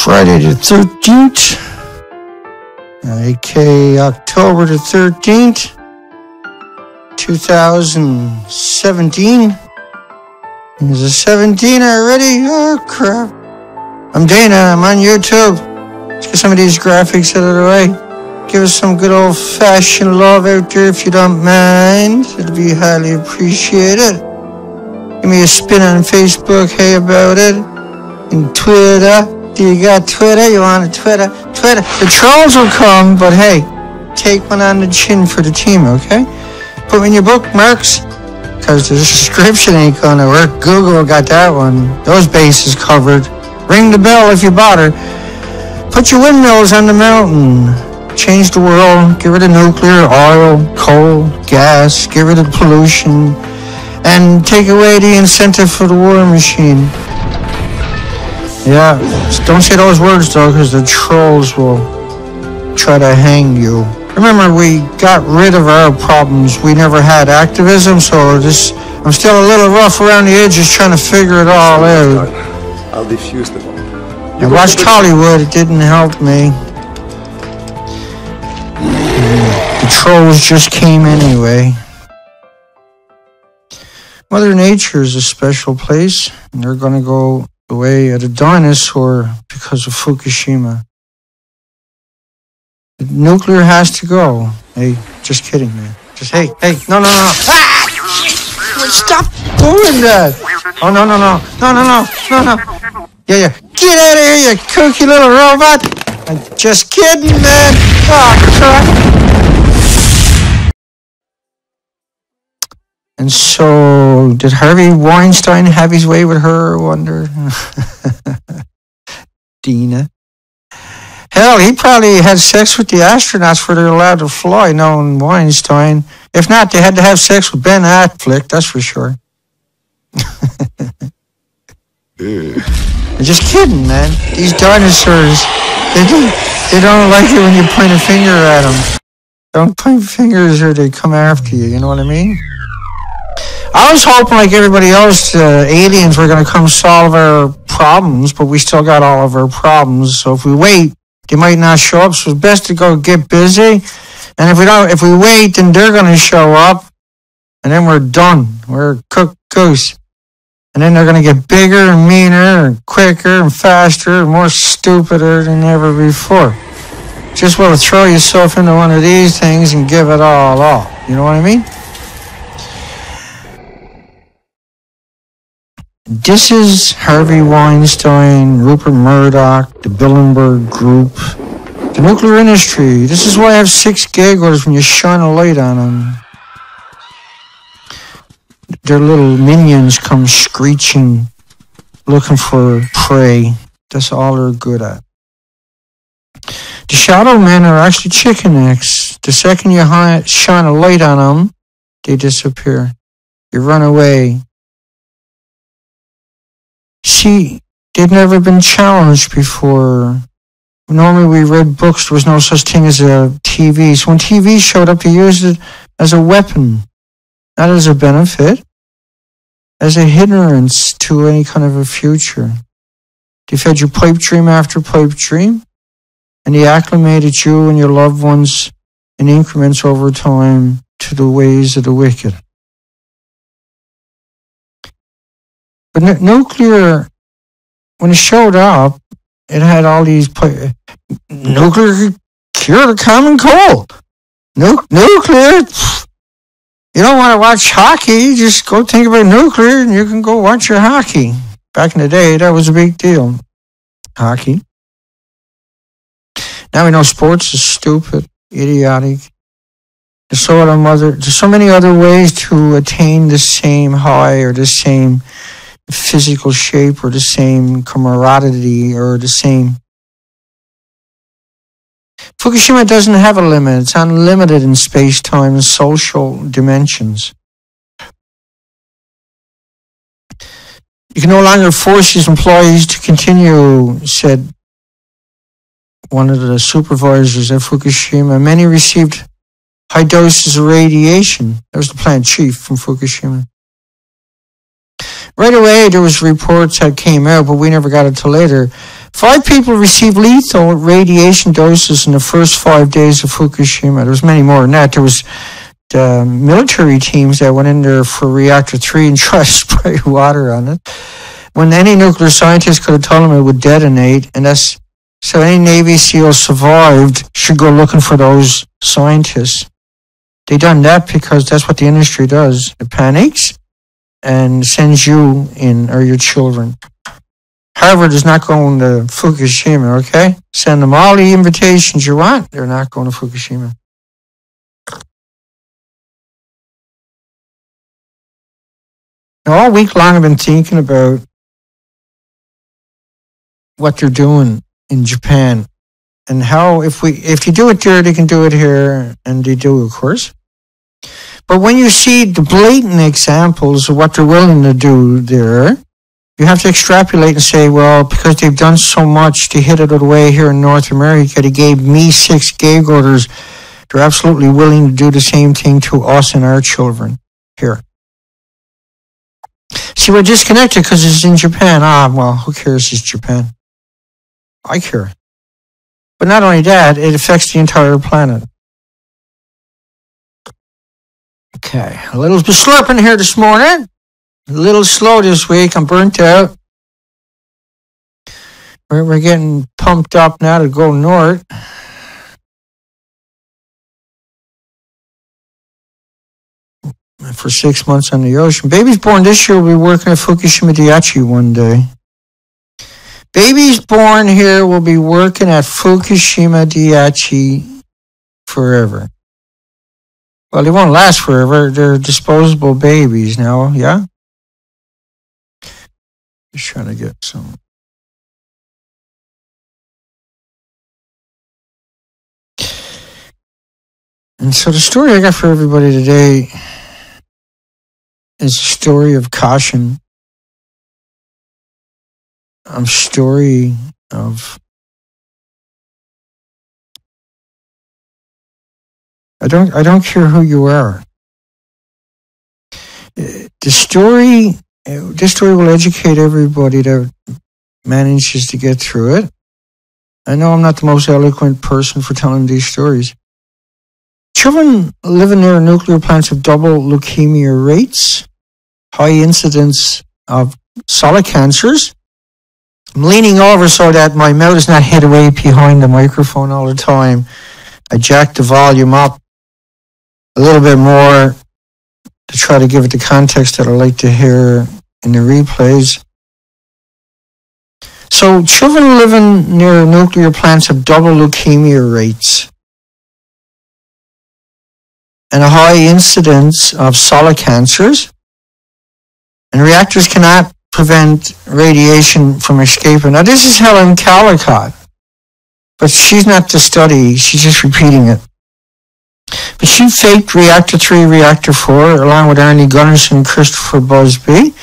Friday the 13th, aka October the 13th, 2017. Is it 17 already? Oh crap. I'm Dana, I'm on YouTube. Let's get some of these graphics out of the way. Give us some good old-fashioned love out there if you don't mind. It'd be highly appreciated. Give me a spin on Facebook, hey about it. And Twitter. Do you got Twitter? You want a Twitter? Twitter. The trolls will come, but hey, take one on the chin for the team, okay? Put me in your bookmarks, because the description ain't gonna work. Google got that one. Those bases covered. Ring the bell if you bother. Put your windmills on the mountain. Change the world. Get rid of nuclear, oil, coal, gas. Get rid of pollution. And take away the incentive for the war machine. Yeah, don't say those words though, because the trolls will try to hang you. Remember, we got rid of our problems. We never had activism, so I'm still a little rough around the edges trying to figure it all out. I'll defuse them all. I watched Hollywood, it didn't help me. The trolls just came anyway. Mother Nature is a special place, and they're going to go the way of the dinosaur because of Fukushima. The nuclear has to go. Hey, just kidding, man. Just, hey, no. Ah! Stop doing that. Oh, no. Yeah. Get out of here, you kooky little robot. I'm just kidding, man. Oh, crap. And so, did Harvey Weinstein have his way with her, I wonder? Dina. Hell, he probably had sex with the astronauts before they're allowed to fly, knowing Weinstein. If not, they had to have sex with Ben Affleck, that's for sure. Just kidding, man. These dinosaurs, they don't like it when you point a finger at them. Don't point fingers or they come after you, you know what I mean? I was hoping, like everybody else, aliens were going to come solve our problems, but we still got all of our problems. So if we wait, they might not show up. So it's best to go get busy. And if we wait, then they're going to show up, and then we're done. We're cooked goose. And then they're going to get bigger and meaner and quicker and faster and more stupider than ever before. Just want to throw yourself into one of these things and give it all up. You know what I mean? This is Harvey Weinstein, Rupert Murdoch, the Bilderberg Group, the nuclear industry. This is why I have 6 gigglers when you shine a light on them. Their little minions come screeching, looking for prey. That's all they're good at. The shadow men are actually chicken eggs. The second you shine a light on them, they disappear. You run away. See, they've never been challenged before. Normally we read books, there was no such thing as a TV. So when TV showed up, you used it as a weapon, not as a benefit, as a hindrance to any kind of a future. They fed you pipe dream after pipe dream, and they acclimated you and your loved ones in increments over time to the ways of the wicked. But nuclear, when it showed up, it had all these... Nuclear cure the common cold. Nuclear... You don't want to watch hockey, just go think about nuclear and you can go watch your hockey. Back in the day, that was a big deal. Hockey. Now we know sports is stupid, idiotic. There's so many other ways to attain the same high or the same physical shape or the same camaraderie or the same. Fukushima doesn't have a limit. It's unlimited in space, time, and social dimensions. You can no longer force his employees to continue, said one of the supervisors at Fukushima. Many received high doses of radiation. That was the plant chief from Fukushima. Right away, there was reports that came out, but we never got it till later. 5 people received lethal radiation doses in the first 5 days of Fukushima. There was many more than that. There was the military teams that went in there for reactor 3 and tried to spray water on it. When any nuclear scientist could have told them it would detonate, and that's so any Navy SEAL survived should go looking for those scientists. They done that because that's what the industry does. It panics and sends you in, or your children. Harvard is not going to Fukushima, okay? Send them all the invitations you want. They're not going to Fukushima. Now, all week long I've been thinking about what they're doing in Japan and how if you do it there, they can do it here, and they do, of course. But when you see the blatant examples of what they're willing to do there, you have to extrapolate and say, well, because they've done so much to hit it away here in North America, they gave me 6 gag orders. They're absolutely willing to do the same thing to us and our children here. See, we're disconnected because it's in Japan. Well, who cares? It's Japan. I care. But not only that, it affects the entire planet. Okay, a little bit slurping here this morning. A little slow this week. I'm burnt out. We're getting pumped up now to go north. For 6 months on the ocean. Babies born this year will be working at Fukushima Daiichi one day. Babies born here will be working at Fukushima Daiichi forever. Well, they won't last forever. They're disposable babies now, yeah? Just trying to get some. And so the story I got for everybody today is a story of caution. A story of I don't care who you are. This story will educate everybody that manages to get through it. I know I'm not the most eloquent person for telling these stories. Children living near nuclear plants have double leukemia rates, high incidence of solid cancers. I'm leaning over so that my mouth is not hid away behind the microphone all the time. I jacked the volume up a little bit more to try to give it the context that I like to hear in the replays. So children living near nuclear plants have double leukemia rates and a high incidence of solid cancers. And reactors cannot prevent radiation from escaping. Now, this is Helen Caldicott, but she's not the study. She's just repeating it. But she faked Reactor 3, Reactor 4, along with Arnie Gunnarsson and Christopher Busby,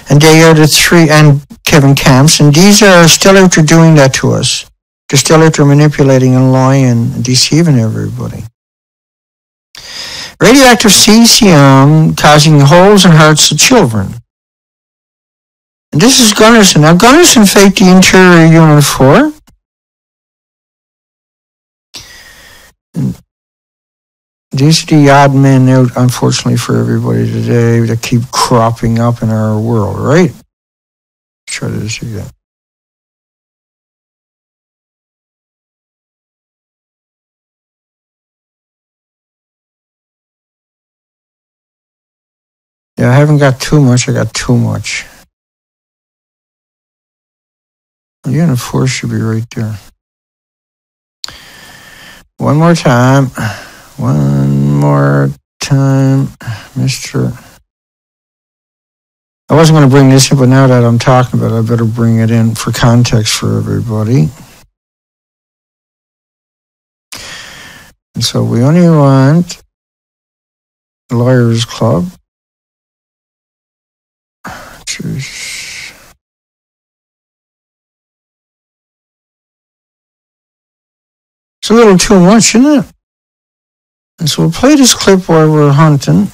and they are the 3, and Kevin Camps, and these are still out there doing that to us. They're still out there manipulating and lying and deceiving everybody. Radioactive cesium causing holes in hearts of children. And this is Gunnarsson. Now, Gunnarsson faked the interior unit 4. And these are the odd men out, unfortunately for everybody today, that keep cropping up in our world, right? Let's try this again. Yeah, I haven't got too much. I got too much. Unit 4 should be right there. One more time. One more time, Mr. I wasn't going to bring this in, but now that I'm talking about it, I better bring it in for context for everybody. And so we only want Lawyers Club. Jeez. It's a little too much, isn't it? And so we'll play this clip while we're hunting.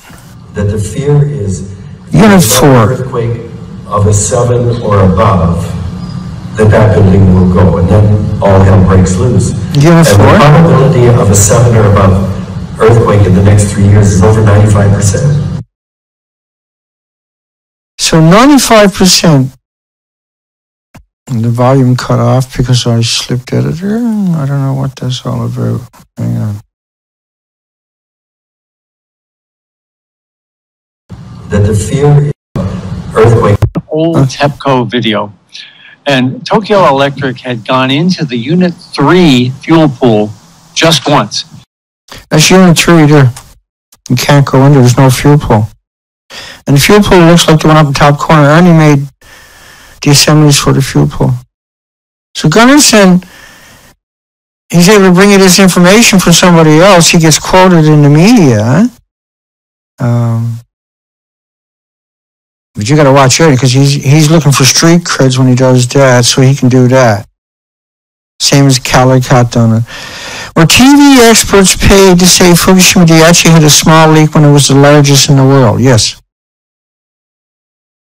That the fear is Unit 4. Earthquake of a 7 or above, that building will go, and then all hell breaks loose. And the probability of a 7 or above earthquake in the next 3 years is over 95%. So 95%. The volume cut off because I slipped editor. I don't know what that's all about. Hang on. That the fear of earthquake. Old TEPCO video. And Tokyo Electric had gone into the Unit 3 fuel pool just once. That's Unit 3 there. You can't go in there. There's no fuel pool. And the fuel pool looks like the one up in the top corner. Ernie made the assemblies for the fuel pool. So Gunnarsson, he's able to bring you this information from somebody else. He gets quoted in the media. But you got to watch out because he's looking for street creds when he does that, so he can do that. Same as Calicut done it. Were TV experts paid to say Fukushima Daiichi had a small leak when it was the largest in the world? Yes.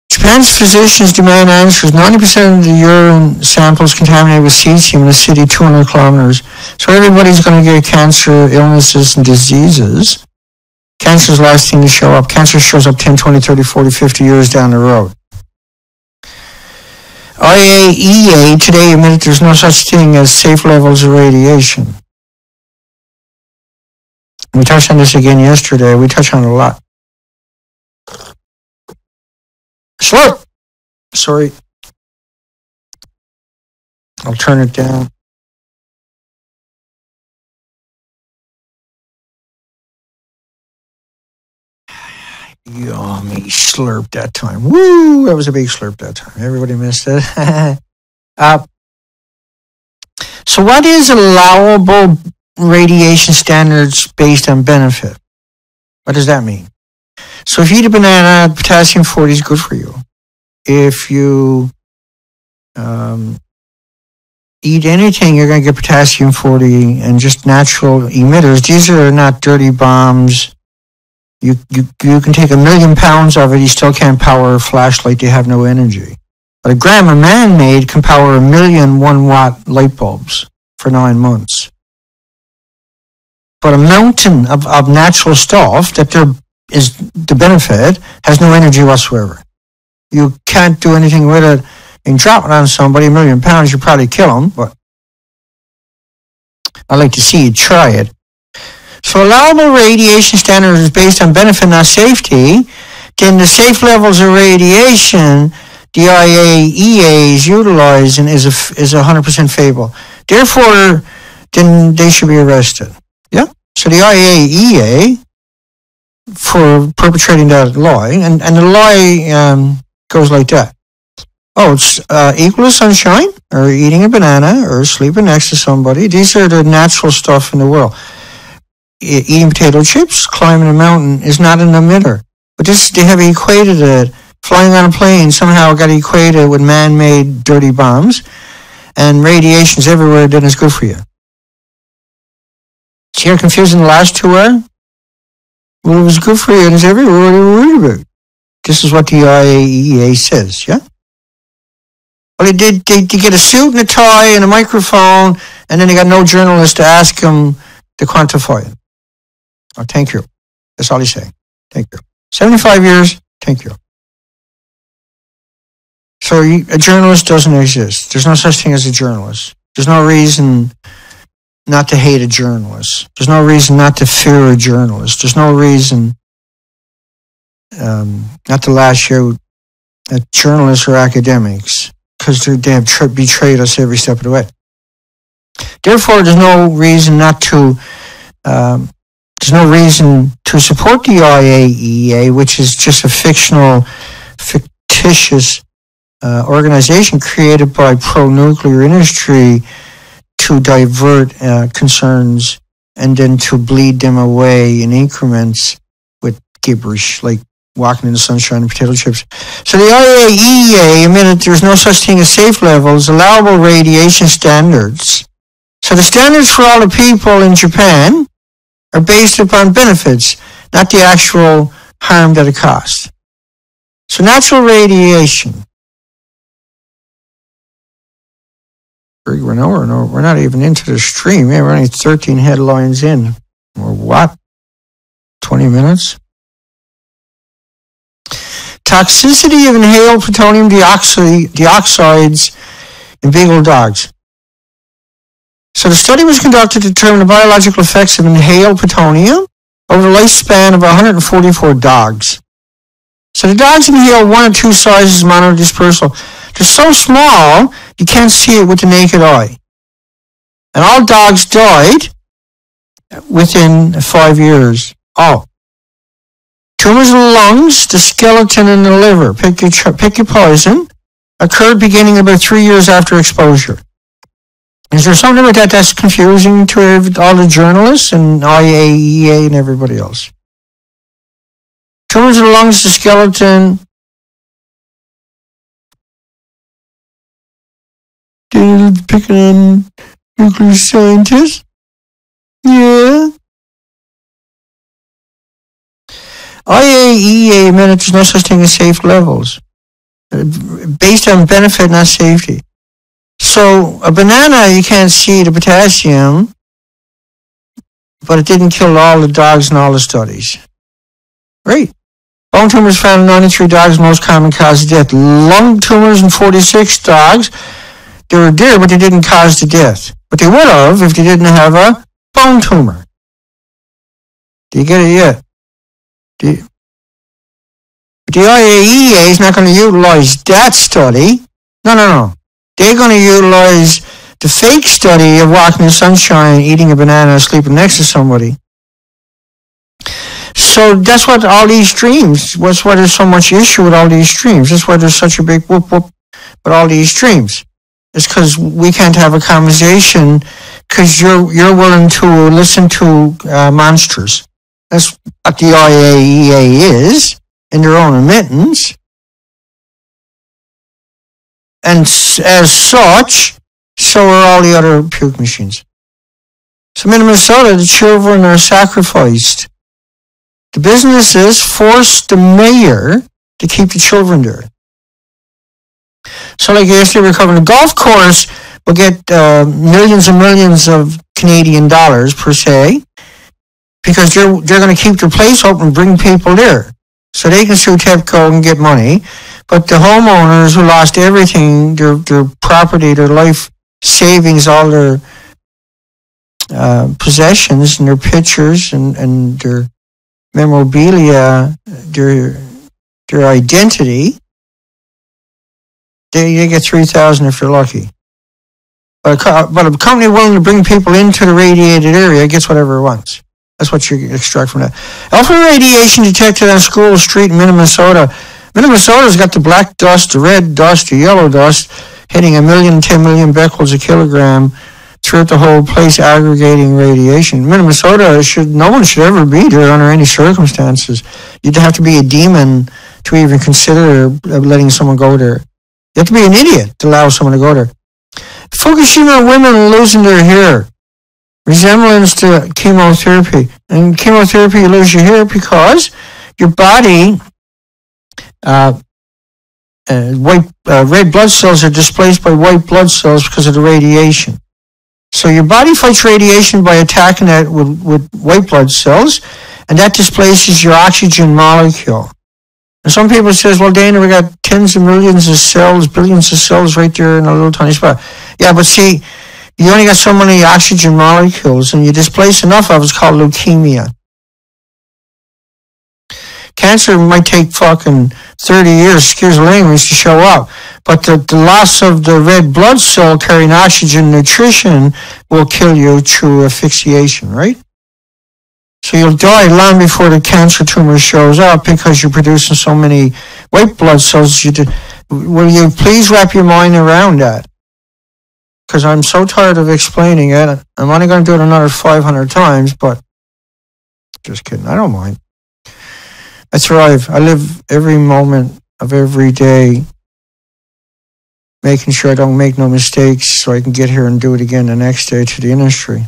Japan's physicians demand answers. 90% of the urine samples contaminated with cesium in a city 200 kilometers. So everybody's going to get cancer, illnesses, and diseases. Cancer's the last thing to show up. Cancer shows up 10, 20, 30, 40, 50 years down the road. IAEA today admitted there's no such thing as safe levels of radiation. We touched on this again yesterday. We touched on it a lot. Slurp! Sorry. I'll turn it down. Yummy slurp that time. Woo! That was a big slurp that time. Everybody missed it. So what is allowable radiation standards based on benefit? What does that mean? So if you eat a banana, potassium 40 is good for you. If you eat anything, you're going to get potassium 40 and just natural emitters. These are not dirty bombs. You can take 1 million pounds of it, you still can't power a flashlight, they have no energy. But a gram of man-made can power 1 million 1-watt light bulbs for 9 months. But a mountain of natural stuff that there is the benefit has no energy whatsoever. You can't do anything with it. You can drop it on somebody, 1 million pounds, you probably kill them, but I'd like to see you try it. So allowable radiation standards is based on benefit, not safety. Then the safe levels of radiation the IAEA is utilizing is 100% fable. Therefore, then they should be arrested. Yeah? So the IAEA, for perpetrating that lie, and the lie goes like that. Oh, it's equal to sunshine, or eating a banana, or sleeping next to somebody. These are the natural stuff in the world. Eating potato chips, climbing a mountain is not an emitter. But this, they have equated it. Flying on a plane somehow got equated with man-made dirty bombs. And radiation's everywhere, then it's good for you. See how confusing the last two are? Well, it was good for you and it's everywhere. What are you worried about? This is what the IAEA says, yeah? Well, they get a suit and a tie and a microphone, and then they got no journalist to ask them to quantify it. Oh, thank you. That's all he's saying. Thank you. 75 years, thank you. So a journalist doesn't exist. There's no such thing as a journalist. There's no reason not to hate a journalist. There's no reason not to fear a journalist. There's no reason not to lash out at journalists or academics because they have betrayed us every step of the way. Therefore, there's no reason not to. There's no reason to support the IAEA, which is just a fictitious organization created by pro-nuclear industry to divert concerns and then to bleed them away in increments with gibberish, like walking in the sunshine and potato chips. So the IAEA admitted there's no such thing as safe levels, allowable radiation standards. So the standards for all the people in Japan are based upon benefits, not the actual harm that it costs. So natural radiation, We're not even into the stream. We're only 13 headlines in. Or what? 20 minutes? Toxicity of inhaled plutonium dioxides in beagle dogs. So the study was conducted to determine the biological effects of inhaled plutonium over the lifespan of 144 dogs. So the dogs inhale 1 or 2 sizes monodispersal. They're so small, you can't see it with the naked eye. And all dogs died within 5 years. All. Tumors in the lungs, the skeleton, and the liver, pick your poison, occurred beginning about 3 years after exposure. Is there something about that that's confusing to all the journalists and IAEA and everybody else? Tumors in the lungs, the skeleton. Picking on nuclear scientists? Yeah. IAEA admitted there's no such thing as safe levels. Based on benefit, not safety. So a banana, you can't see the potassium, but it didn't kill all the dogs in all the studies. Great. Bone tumors found in 93 dogs, most common cause of death. Lung tumors in 46 dogs. They were dead, but they didn't cause the death. But they would have if they didn't have a bone tumor. Do you get it yet? The IAEA is not going to utilize that study. No. They're going to utilize the fake study of walking in the sunshine, eating a banana, and sleeping next to somebody. So that's what all these streams, that's why there's so much issue with all these streams. That's why there's such a big whoop with all these streams. It's because we can't have a conversation because you're willing to listen to monsters. That's what the IAEA is in their own admittance. And as such, so are all the other puke machines. So in Minnesota, the children are sacrificed. The businesses force the mayor to keep the children there. So like yesterday, we were covering the golf course will get millions and millions of Canadian dollars per se, because they're going to keep their place open and bring people there. So they can sue TEPCO and get money. But the homeowners who lost everything, their property, their life savings, all their possessions and their pictures and their memorabilia, their identity, they get $3,000 if they're lucky. But a company willing to bring people into the radiated area gets whatever it wants. That's what you extract from that. Alpha radiation detected on School Street in Minnesota. Minnesota's got the black dust, the red dust, the yellow dust, hitting 10 million becquerels a kilogram throughout the whole place, aggregating radiation. Minnesota, no one should ever be there under any circumstances. You'd have to be a demon to even consider letting someone go there. You have to be an idiot to allow someone to go there. Fukushima women losing their hair. Resemblance to chemotherapy. And chemotherapy, you lose your hair because your body, red blood cells are displaced by white blood cells because of the radiation. So your body fights radiation by attacking it with white blood cells, and that displaces your oxygen molecule. And some people says, well, Dana, we got tens of millions of cells, billions of cells right there in a little tiny spot. Yeah, but see, you only got so many oxygen molecules, and you displace enough of it. It's called leukemia. Cancer might take fucking 30 years, excuse the language, to show up. But the loss of the red blood cell carrying oxygen nutrition will kill you through asphyxiation, right? So you'll die long before the cancer tumor shows up because you're producing so many white blood cells. Will you please wrap your mind around that? Because I'm so tired of explaining it. I'm only going to do it another 500 times, but just kidding. I don't mind. I thrive. I live every moment of every day making sure I don't make no mistakes so I can get here and do it again the next day to the industry.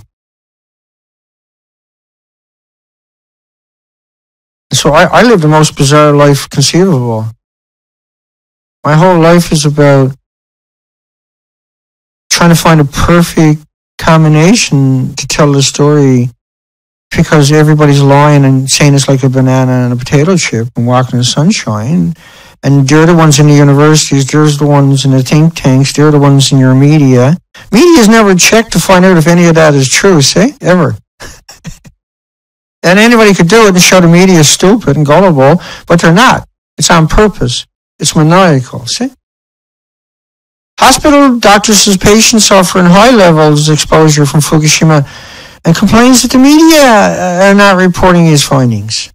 So I live the most bizarre life conceivable. My whole life is about trying to find a perfect combination to tell the story, because everybody's lying and saying it's like a banana and a potato chip and walking in the sunshine. And they're the ones in the universities, there's the ones in the think tanks, they're the ones in your media. Media's never checked to find out if any of that is true, see? Ever. And anybody could do it and show the media is stupid and gullible, but they're not. It's on purpose. It's maniacal, see? Hospital doctor says patients suffering high levels of exposure from Fukushima and complains that the media are not reporting his findings.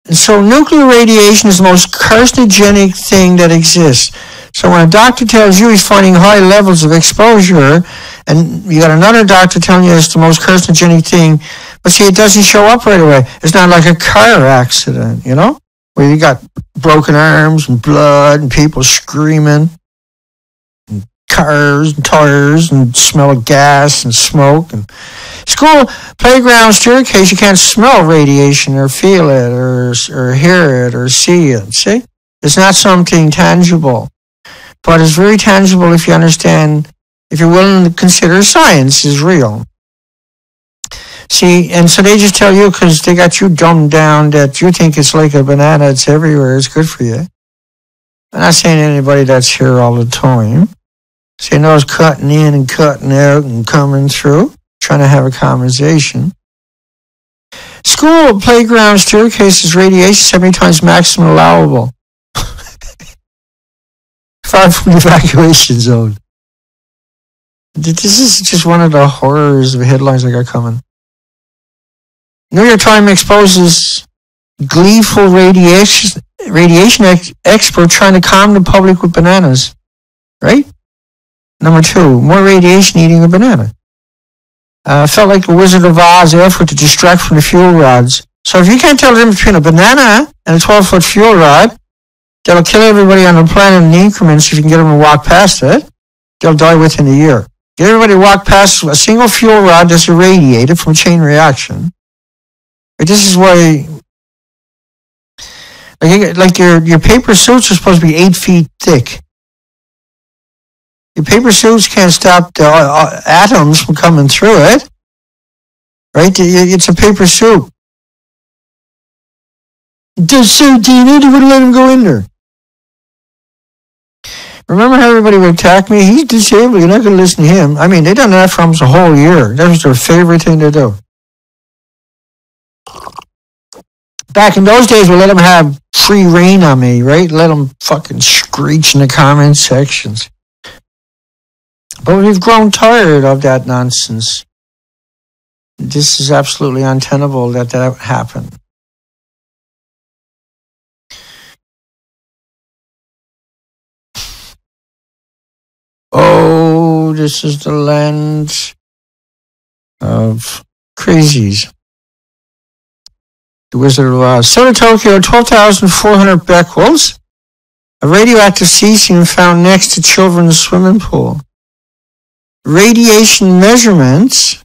And so nuclear radiation is the most carcinogenic thing that exists. So when a doctor tells you he's finding high levels of exposure, and you got another doctor telling you it's the most carcinogenic thing, but see, it doesn't show up right away. It's not like a car accident, you know, where you got broken arms and blood and people screaming, and cars and tires and smell of gas and smoke. And school playground staircase, you can't smell radiation or feel it or hear it or see it. See, it's not something tangible, but it's very tangible if you understand, if you're willing to consider science is real. See, and so they just tell you because they got you dumbed down that you think it's like a banana, it's everywhere, it's good for you. I'm not saying anybody that's here all the time. See, I know it's cutting in and cutting out and coming through, trying to have a conversation. School playground staircases radiation 70 times maximum allowable. Far from the evacuation zone. This is just one of the horrors of headlines I got coming. New York Times exposes gleeful radiation expert trying to calm the public with bananas. Right? Number 2, more radiation eating a banana. Felt like the Wizard of Oz effort to distract from the fuel rods. So if you can't tell the difference between a banana and a 12-foot fuel rod, that'll kill everybody on the planet in increments if you can get them to walk past it. They'll die within a year. Get everybody to walk past a single fuel rod that's irradiated from a chain reaction. But this is why, like your paper suits are supposed to be 8 feet thick. Your paper suits can't stop the atoms from coming through it. Right? It's a paper suit. Does so Dana, they wouldn't let him go in there. Remember how everybody would attack me? He's disabled. You're not going to listen to him. I mean, they done that for almost a whole year. That was their favorite thing to do. Back in those days, we let them have free reign on me, right? Let them fucking screech in the comment sections. But we've grown tired of that nonsense. This is absolutely untenable that happened. Oh, this is the land of crazies. The Wizard of Oz. Southern Tokyo, 12,400 becquerels. A radioactive cesium found next to children's swimming pool. Radiation measurements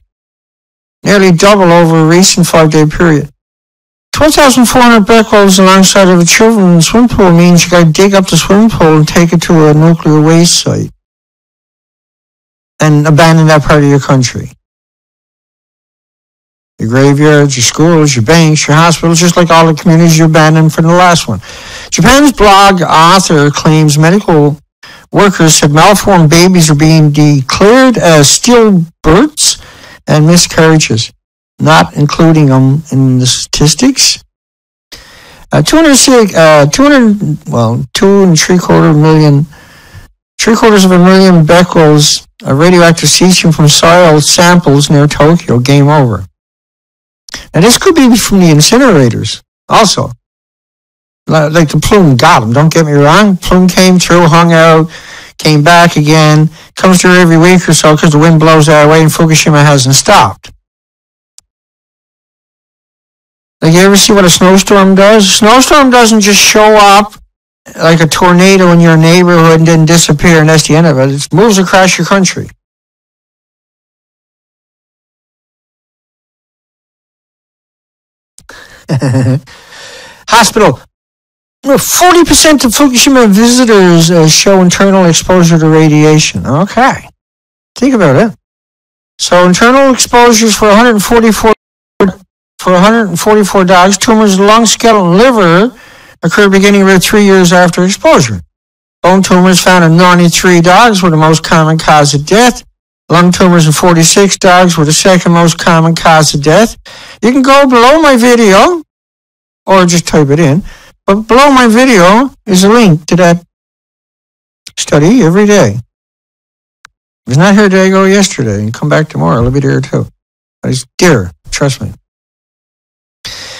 nearly double over a recent 5-day period. 12,400 becquerels alongside of a children's swimming pool means you got to dig up the swimming pool and take it to a nuclear waste site and abandon that part of your country. Your graveyards, your schools, your banks, your hospitals, just like all the communities you abandoned from the last one. Japan's blog author claims medical workers said malformed babies are being declared as stillbirths and miscarriages, not including them in the statistics. 2.75 million becquerels of radioactive cesium from soil samples near Tokyo. Game over. Now this could be from the incinerators also. Like the plume got them, don't get me wrong. Plume came through, hung out, came back again, comes through every week or so because the wind blows that way and Fukushima hasn't stopped. Like, you ever see what a snowstorm does? A snowstorm doesn't just show up like a tornado in your neighborhood and then disappear and that's the end of it. It moves across your country. Hospital. 40% of Fukushima visitors show internal exposure to radiation. Okay. Think about it. So internal exposures for 144 dogs, tumors of the lung, skeletal, and liver occurred beginning about 3 years after exposure. Bone tumors found in 93 dogs were the most common cause of death. Lung tumors in 46 dogs were the second most common cause of death. You can go below my video, or just type it in, but below my video is a link to that study every day. If it's not here today, go yesterday, and come back tomorrow. It'll be there too. But it's there, trust me.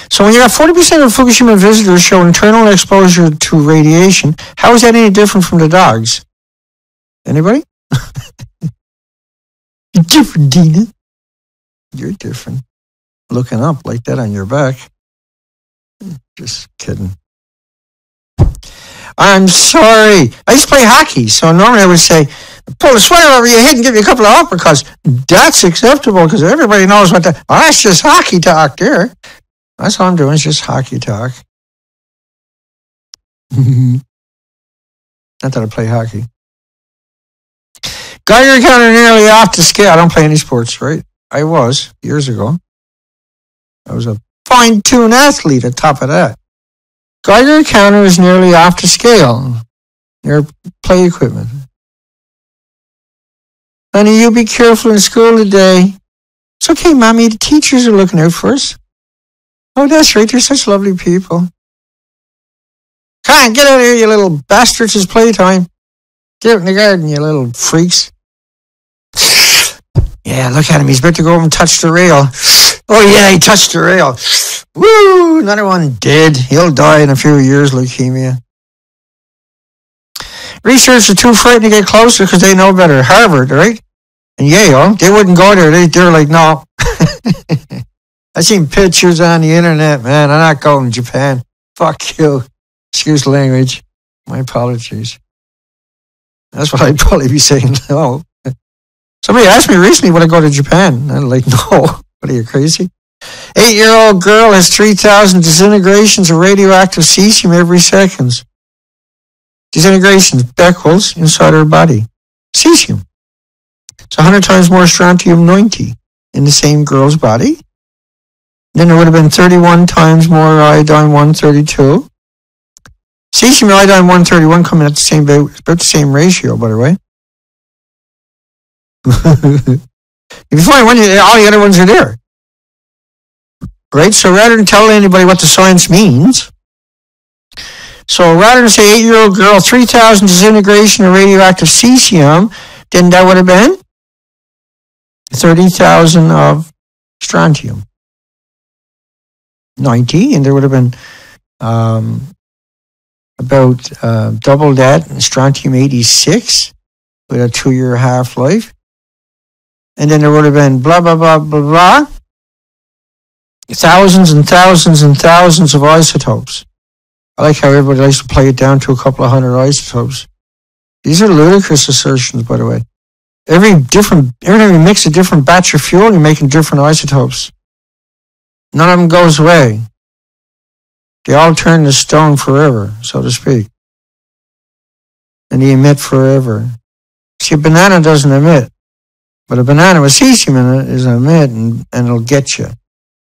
So when you got 40% of Fukushima visitors show internal exposure to radiation, how is that any different from the dogs? Anybody? You're different, Dana. You're different. Looking up like that on your back. Just kidding. I'm sorry. I used to play hockey, so normally I would say, pull the sweater over your head and give you a couple of uppercuts. That's acceptable because everybody knows what that. Oh, that's just hockey talk there. That's all I'm doing, is just hockey talk. Not that I play hockey. Geiger counter nearly off the scale. I don't play any sports, right? I was, years ago. I was a fine-tuned athlete at top of that. Geiger counter is nearly off the scale. Your play equipment. Honey, you be careful in school today. It's okay, Mommy. The teachers are looking out for us. Oh, that's right. They're such lovely people. Come on, get out of here, you little bastards. It's playtime. Get out in the garden, you little freaks. Yeah, look at him. He's about to go over and touch the rail. Oh, yeah, he touched the rail. Woo, another one dead. He'll die in a few years, leukemia. Researchers are too frightened to get closer because they know better. Harvard, right? And Yale, they wouldn't go there. They're like, no. I seen pictures on the internet, man. I'm not going to Japan. Fuck you. Excuse the language. My apologies. That's what I'd probably be saying. No. Somebody asked me recently, would I go to Japan? I'm like, no. What are you, crazy? 8-year-old girl has 3,000 disintegrations of radioactive cesium every second. Disintegrations, Becquerels inside her body. Cesium. It's 100 times more strontium-90 in the same girl's body. Then there would have been 31 times more iodine-132. Cesium and iodine-131 coming at about the same ratio, by the way. If you find one, all the other ones are there. Right? So rather than tell anybody what the science means, so rather than say 8-year-old girl, 3,000 disintegration of radioactive cesium, then that would have been 30,000 of strontium. 90, and there would have been about double that, strontium-86 with a 2-year half-life. And then there would have been blah, blah, blah, blah, blah. Thousands and thousands and thousands of isotopes. I like how everybody likes to play it down to a couple of hundred isotopes. These are ludicrous assertions, by the way. Every time you mix a different batch of fuel, you're making different isotopes. None of them goes away. They all turn to stone forever, so to speak. And they emit forever. See, a banana doesn't emit. But a banana with cesium in it is an emit, and it'll get you.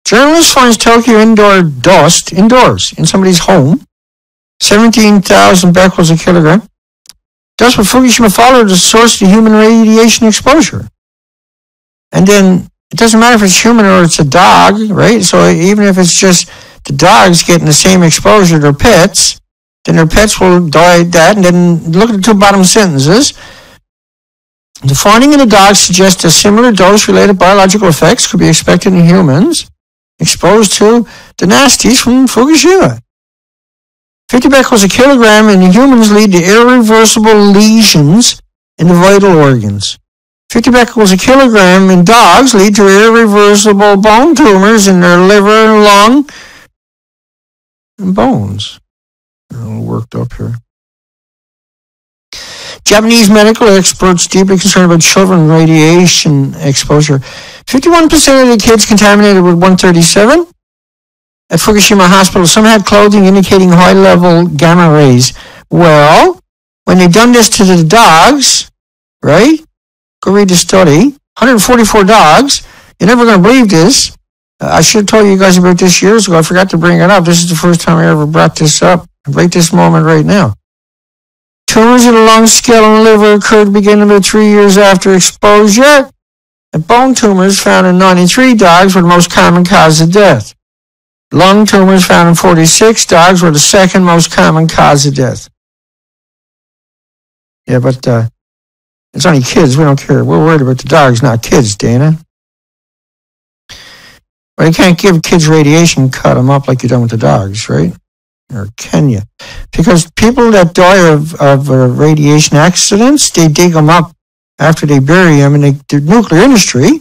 Journalist finds Tokyo indoor dust indoors in somebody's home. 17,000 becquerels a kilogram. Dust with Fukushima followed the source of human radiation exposure. And then it doesn't matter if it's human or it's a dog, right? So even if it's just the dogs getting the same exposure to their pets, then their pets will die at that. And then look at the two bottom sentences. The finding in the dogs suggests that similar dose-related biological effects could be expected in humans exposed to the nasties from Fukushima. 50 becquerels a kilogram in humans lead to irreversible lesions in the vital organs. 50 becquerels a kilogram in dogs lead to irreversible bone tumors in their liver and lung and bones. They're all worked up here. Japanese medical experts deeply concerned about children radiation exposure. 51% of the kids contaminated with 137 at Fukushima Hospital. Some had clothing indicating high-level gamma rays. Well, when they've done this to the dogs, right? Go read the study. 144 dogs. You're never going to believe this. I should have told you guys about this years ago. I forgot to bring it up. This is the first time I ever brought this up. Right this moment right now. Tumors in the lung, skull, and liver occurred beginning about 3 years after exposure. And bone tumors found in 93 dogs were the most common cause of death. Lung tumors found in 46 dogs were the second most common cause of death. Yeah, but it's only kids. We don't care. We're worried about the dogs, not kids, Dana. Well, you can't give kids radiation and cut them up like you done with the dogs, right? Or can you? Because people that die of radiation accidents, they dig them up after they bury them, and the nuclear industry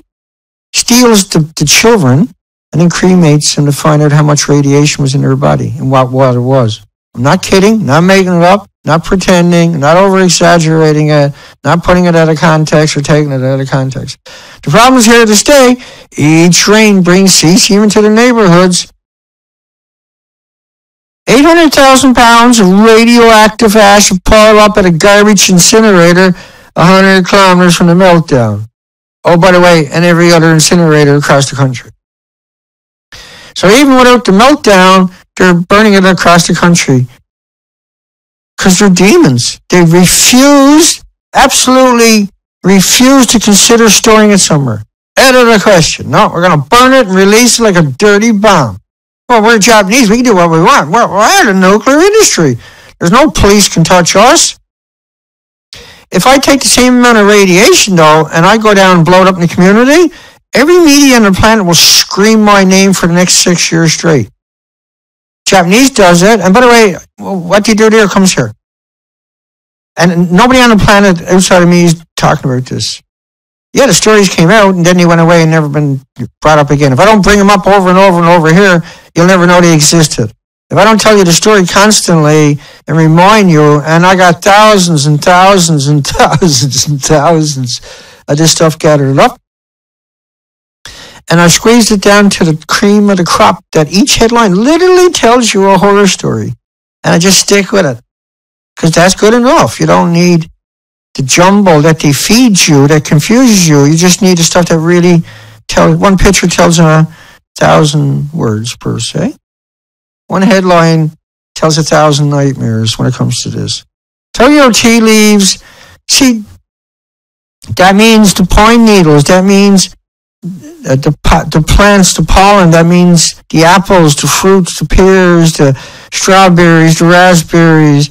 steals the children and then cremates them to find out how much radiation was in their body and what it was. I'm not kidding, not making it up, not pretending, not over-exaggerating it, not putting it out of context or taking it out of context. The problem is here to stay. Each rain brings cesium into the neighborhoods. 800,000 pounds of radioactive ash will pile up at a garbage incinerator 100 kilometers from the meltdown. Oh, by the way, and every other incinerator across the country. So even without the meltdown, they're burning it across the country. Because they're demons. They absolutely refuse to consider storing it somewhere. Out of the question. No, we're going to burn it and release it like a dirty bomb. Well, we're Japanese. We can do what we want. We're the nuclear industry. There's no police can touch us. If I take the same amount of radiation, though, and I go down and blow it up in the community, every media on the planet will scream my name for the next 6 years straight. Japanese does it. And by the way, what you do there comes here. And nobody on the planet outside of me is talking about this. Yeah, the stories came out, and then they went away and never been brought up again. If I don't bring them up over and over and over here, you'll never know they existed. If I don't tell you the story constantly and remind you, and I got thousands and thousands and thousands and thousands of this stuff gathered up, and I squeezed it down to the cream of the crop that each headline literally tells you a horror story, and I just stick with it, because that's good enough. You don't need the jumble that they feed you, that confuses you. You just need the stuff that really tells. One picture tells 1,000 words per se. One headline tells 1,000 nightmares when it comes to this. Tell your tea leaves. See, that means the pine needles. That means the plants, the pollen. That means the apples, the fruits, the pears, the strawberries, the raspberries,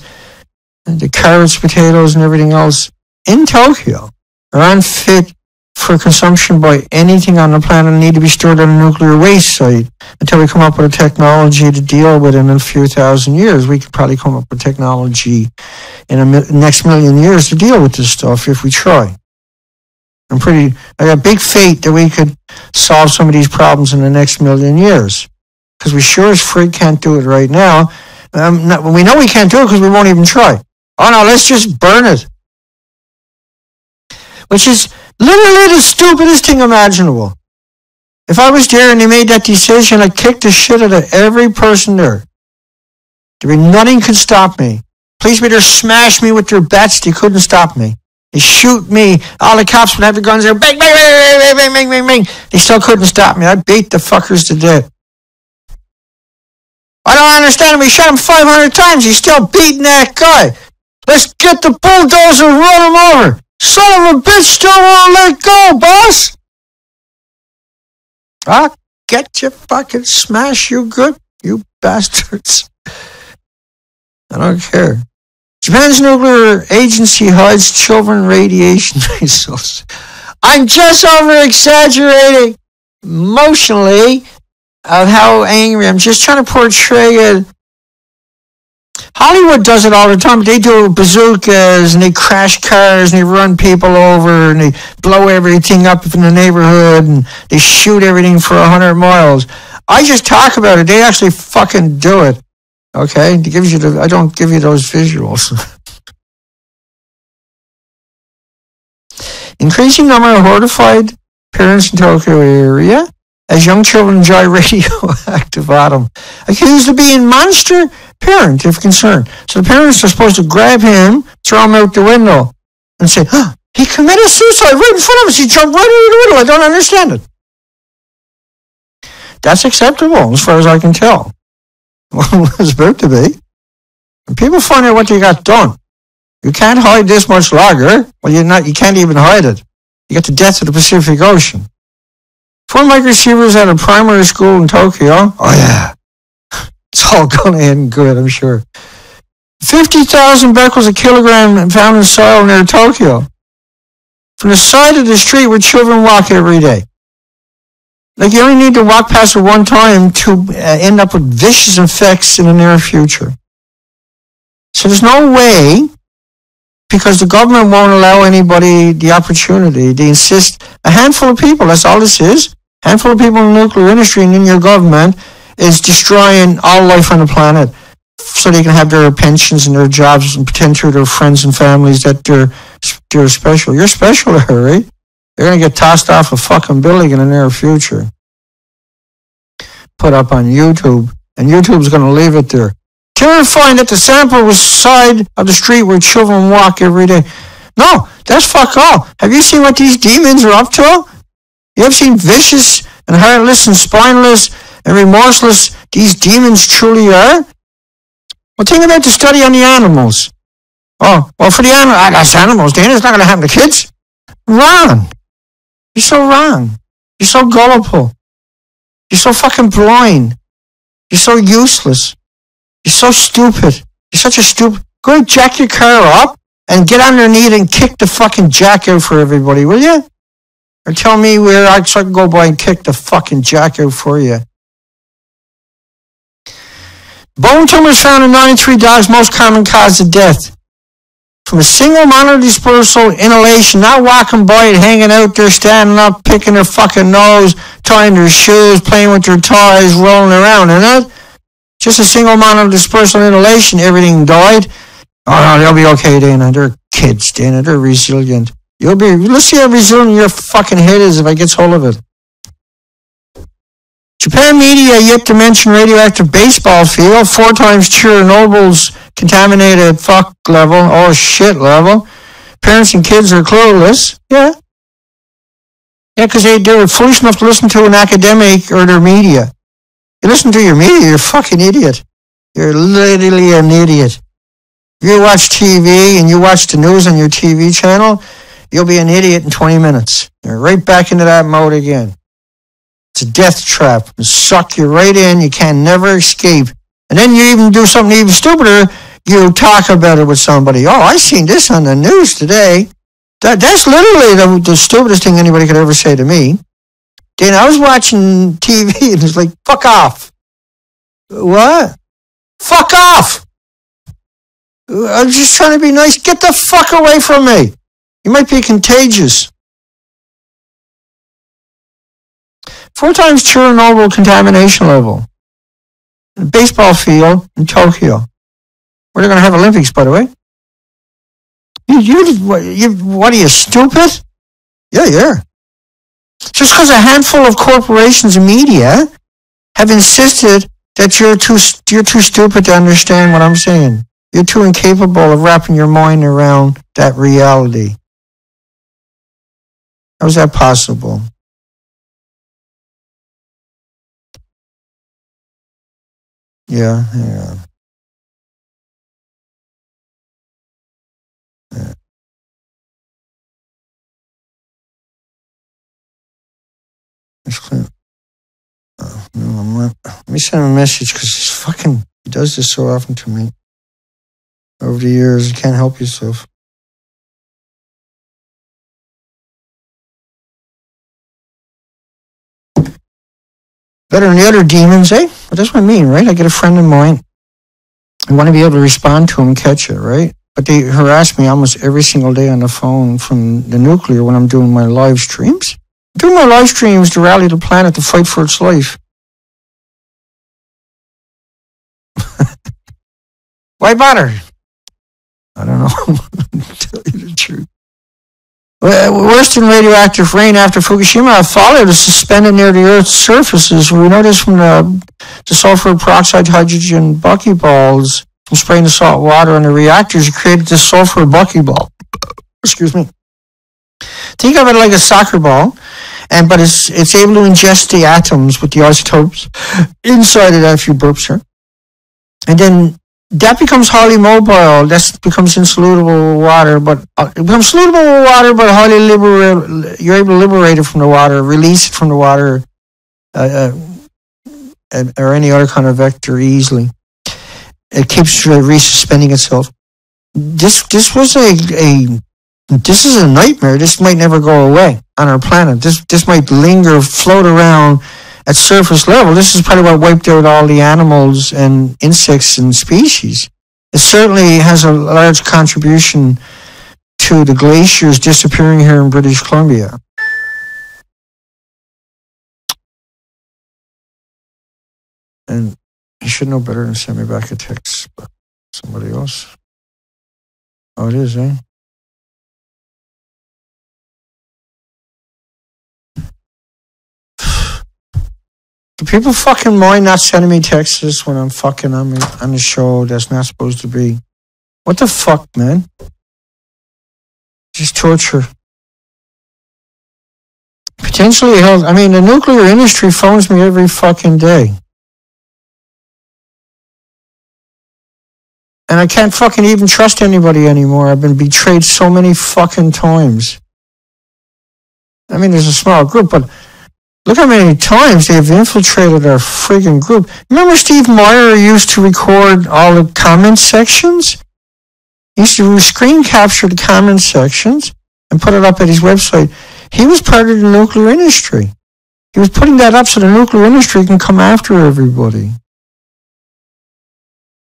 the carrots, potatoes, and everything else in Tokyo are unfit for consumption by anything on the planet and need to be stored on a nuclear waste site until we come up with a technology to deal with it in a few thousand years. We could probably come up with technology in the next million years to deal with this stuff if we try. I got big faith that we could solve some of these problems in the next million years, because we sure as freak can't do it right now. We know we can't do it because we won't even try. Oh no, let's just burn it. Which is literally the stupidest thing imaginable. If I was there and they made that decision, I'd kick the shit out of every person there. There'd be nothing could stop me. Police would either smash me with their bats, they couldn't stop me. They shoot me, all the cops would have their guns there, bang, bang, bang, bang, bang, bang, bang, bang. They still couldn't stop me. I beat the fuckers to death. I don't understand. We shot him 500 times. He's still beating that guy. Let's get the bulldozer and run him over. Son of a bitch, still won't let go, boss. I'll get you fucking smash you good, you bastards. I don't care. Japan's nuclear agency hides children radiation results. I'm just over-exaggerating emotionally of how angry. I'm just trying to portray it. Hollywood does it all the time. They do bazookas and they crash cars and they run people over and they blow everything up in the neighborhood and they shoot everything for 100 miles. I just talk about it. They actually fucking do it. Okay? It gives you I don't give you those visuals. Increasing number of horrified parents in Tokyo area as young children enjoy radioactive atom. Accused of being monster parent if concerned. So the parents are supposed to grab him, throw him out the window, and say, He committed suicide right in front of us. He jumped right into the middle. I don't understand it. That's acceptable, as far as I can tell. Well, it's about to be. When people find out what you got done, you can't hide this much longer. Well, you can't even hide it. You got the death of the Pacific Ocean. 4 microreceivers at a primary school in Tokyo. Oh, yeah. It's all going to end good, I'm sure. 50,000 becquerels a kilogram found in soil near Tokyo. From the side of the street where children walk every day. Like, you only need to walk past it one time to end up with vicious effects in the near future. So there's no way, because the government won't allow anybody the opportunity. They insist, a handful of people, that's all this is. A handful of people in the nuclear industry and in your government is destroying all life on the planet so they can have their pensions and their jobs and pretend to their friends and families that they're special. You're special, Harry. You're going to get tossed off a fucking building in the near future. Put up on YouTube, and YouTube's going to leave it there. Terrifying that the sample was side of the street where children walk every day. No, that's fuck all. Have you seen what these demons are up to? You ever seen vicious and heartless and spineless and remorseless these demons truly are? Well, think about the study on the animals. Oh, well, for the animals, that's animals, Dana. It's not going to happen to kids. Wrong. You're so wrong. You're so gullible. You're so fucking blind. You're so useless. You're so stupid. You're such a stupid... Go and jack your car up and get on your knee and kick the fucking jack out for everybody, will you? Or tell me where I can go by and kick the fucking jack out for you. Bone tumors found in 93 dogs, most common cause of death. From a single monodispersal inhalation, not walking by it, hanging out there, standing up, picking their fucking nose, tying their shoes, playing with their toys, rolling around, isn't it? Just a single monodispersal inhalation, everything died. Oh no, they'll be okay, Dana. They're kids, Dana. They're resilient. Let's see how resilient your fucking head is if I get hold of it. Japan media yet to mention radioactive baseball field, 4 times Chernobyl's contaminated fuck level, or shit level. Parents and kids are clueless. Yeah. Yeah, because they were foolish enough to listen to an academic or their media. You listen to your media, you're a fucking idiot. You're literally an idiot. If you watch TV and you watch the news on your TV channel, you'll be an idiot in 20 minutes. You're right back into that mode again. It's a death trap. It'll suck you right in. You can never escape. And then you even do something even stupider. You talk about it with somebody. Oh, I seen this on the news today. That's literally the stupidest thing anybody could ever say to me. Dana, I was watching TV and it's like, fuck off. What? Fuck off. I'm just trying to be nice. Get the fuck away from me. You might be contagious. 4 times Chernobyl contamination level. A baseball field in Tokyo. Where they're going to have Olympics, by the way. What are you, stupid? Yeah, yeah. Just because a handful of corporations and media have insisted that you're too stupid to understand what I'm saying. You're too incapable of wrapping your mind around that reality. How is that possible? Yeah, hang on. Yeah. No, I'm not. Let me send him a message because he does this so often to me. Over the years, you can't help yourself. Better than the other demons, eh? But that's what I mean, right? I get a friend of mine. I want to be able to respond to him and catch it, right? But they harass me almost every single day on the phone from the nuclear when I'm doing my live streams. I'm doing my live streams to rally the planet to fight for its life. Why bother? I don't know. Tell you the truth. Worse than radioactive rain after Fukushima, a fallout is suspended near the Earth's surfaces. We know this from the sulfur peroxide hydrogen buckyballs from spraying the salt water on the reactors. It created the sulfur buckyball. Excuse me. Think of it like a soccer ball, but it's able to ingest the atoms with the isotopes inside of that, if you burps her. And then that becomes highly mobile. That becomes insoluble with water, but it becomes soluble with water, but highly you're able to liberate it from the water, release it from the water, or any other kind of vector easily. It keeps resuspending itself. This is a nightmare. This might never go away on our planet. This might linger, float around at surface level. This is probably what wiped out all the animals and insects and species. It certainly has a large contribution to the glaciers disappearing here in British Columbia. And you should know better than send me back a text, but somebody else. Oh, it is, eh? Do people fucking mind not sending me texts when I'm fucking on the show that's not supposed to be? What the fuck, man? Just torture. Potentially held. I mean, the nuclear industry phones me every fucking day. And I can't fucking even trust anybody anymore. I've been betrayed so many fucking times. I mean, there's a small group, but look how many times they've infiltrated our friggin' group. Remember Steve Meyer used to record all the comment sections? He used to screen capture the comment sections and put it up at his website. He was part of the nuclear industry. He was putting that up so the nuclear industry can come after everybody.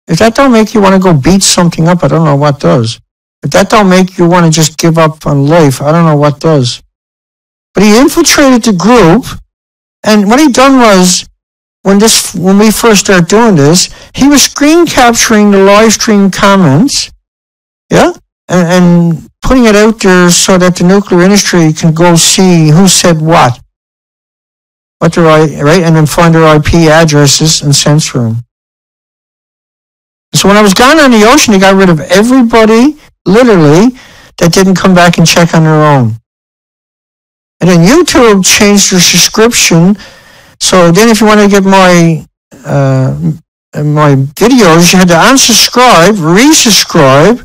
If that don't make you want to go beat something up, I don't know what does. If that don't make you want to just give up on life, I don't know what does. But he infiltrated the group, and what he done was, when we first started doing this, he was screen capturing the live stream comments, yeah, and putting it out there so that the nuclear industry can go see who said what their right, and then find their IP addresses and censor them. So when I was gone on the ocean, they got rid of everybody, literally, that didn't come back and check on their own. And then YouTube changed their subscription. So then if you want to get my videos, you had to unsubscribe, resubscribe,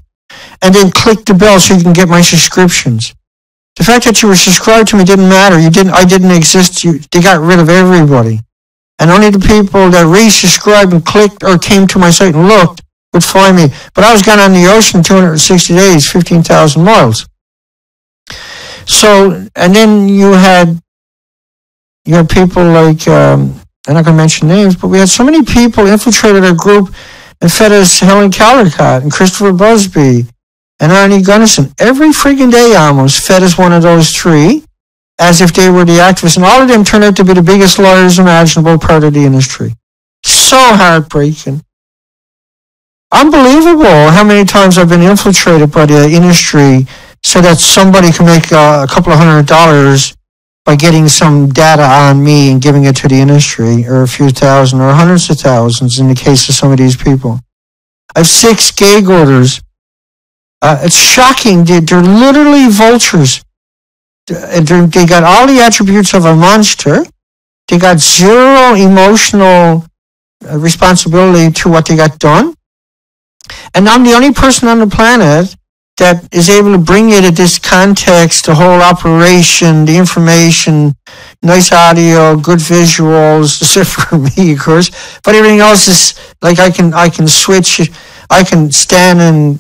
and then click the bell so you can get my subscriptions. The fact that you were subscribed to me didn't matter. I didn't exist. They got rid of everybody. And only the people that resubscribed and clicked or came to my site and looked would find me. But I was gone on the ocean 260 days, 15,000 miles. So, and then you had people like, I'm not going to mention names, but we had so many people infiltrated our group and fed us Helen Caldicott and Christopher Busby and Arnie Gunnison. Every freaking day almost fed us one of those three, as if they were the activists. And all of them turned out to be the biggest liars imaginable, part of the industry. So heartbreaking. Unbelievable how many times I've been infiltrated by the industry so that somebody can make a couple of $100 by getting some data on me and giving it to the industry, or a few thousand or hundreds of thousands in the case of some of these people. I have 6 gag orders. It's shocking. They're literally vultures. They got all the attributes of a monster. They got zero emotional responsibility to what they got done. And I'm the only person on the planet that is able to bring it at this context, the whole operation, the information, nice audio, good visuals, except for me, of course. But everything else is like I can switch. I can stand and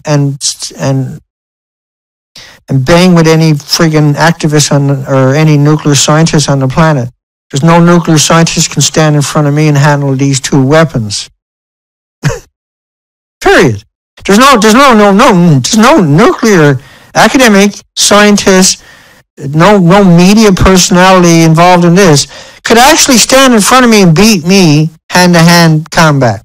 bang with any friggin' activist or any nuclear scientist on the planet. There's no nuclear scientist can stand in front of me and handle these 2 weapons. Period. There's no nuclear academic scientist, no media personality involved in this could actually stand in front of me and beat me hand-to-hand combat.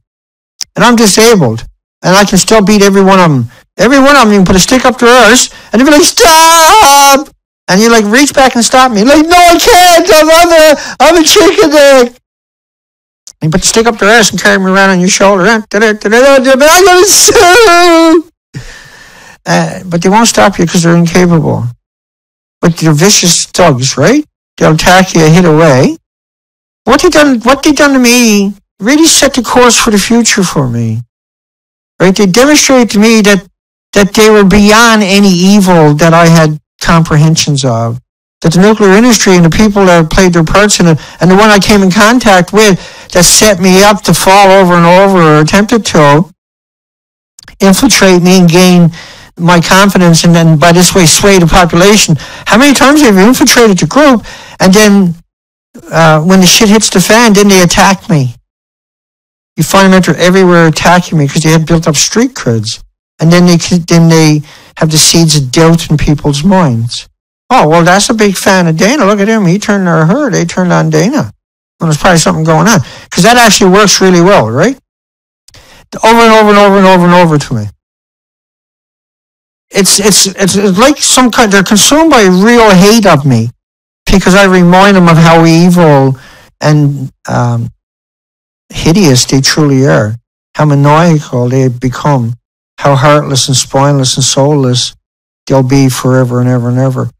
And I'm disabled, and I can still beat every one of them. Every one of them, you can put a stick up their arse, and they'll be like, stop! And you like reach back and stop me. Like, no, I can't. I'm a chicken neck. You put the stick up their ass and carry me around on your shoulder. I'm going to sue! But they won't stop you because they're incapable. but they're vicious thugs, right? They'll attack you, hit away. What they done to me really set the course for the future for me. Right? They demonstrated to me that they were beyond any evil that I had comprehensions of. That the nuclear industry and the people that played their parts in it, and the one I came in contact with that set me up to fall over and over, or attempted to infiltrate me and gain my confidence, and then by this way sway the population. How many times have you infiltrated the group, and then when the shit hits the fan, then they attack me? You find them they're everywhere attacking me because they had built up street creds, and then they have the seeds of doubt in people's minds. Oh, well, that's a big fan of Dana. Look at him. He turned on her. They turned on Dana. Well, there's probably something going on. Because that actually works really well, right? Over and over and over and over and over to me. It's like some kind, they're consumed by real hate of me. Because I remind them of how evil and hideous they truly are. How maniacal they have become. How heartless and spineless and soulless they'll be forever and ever and ever.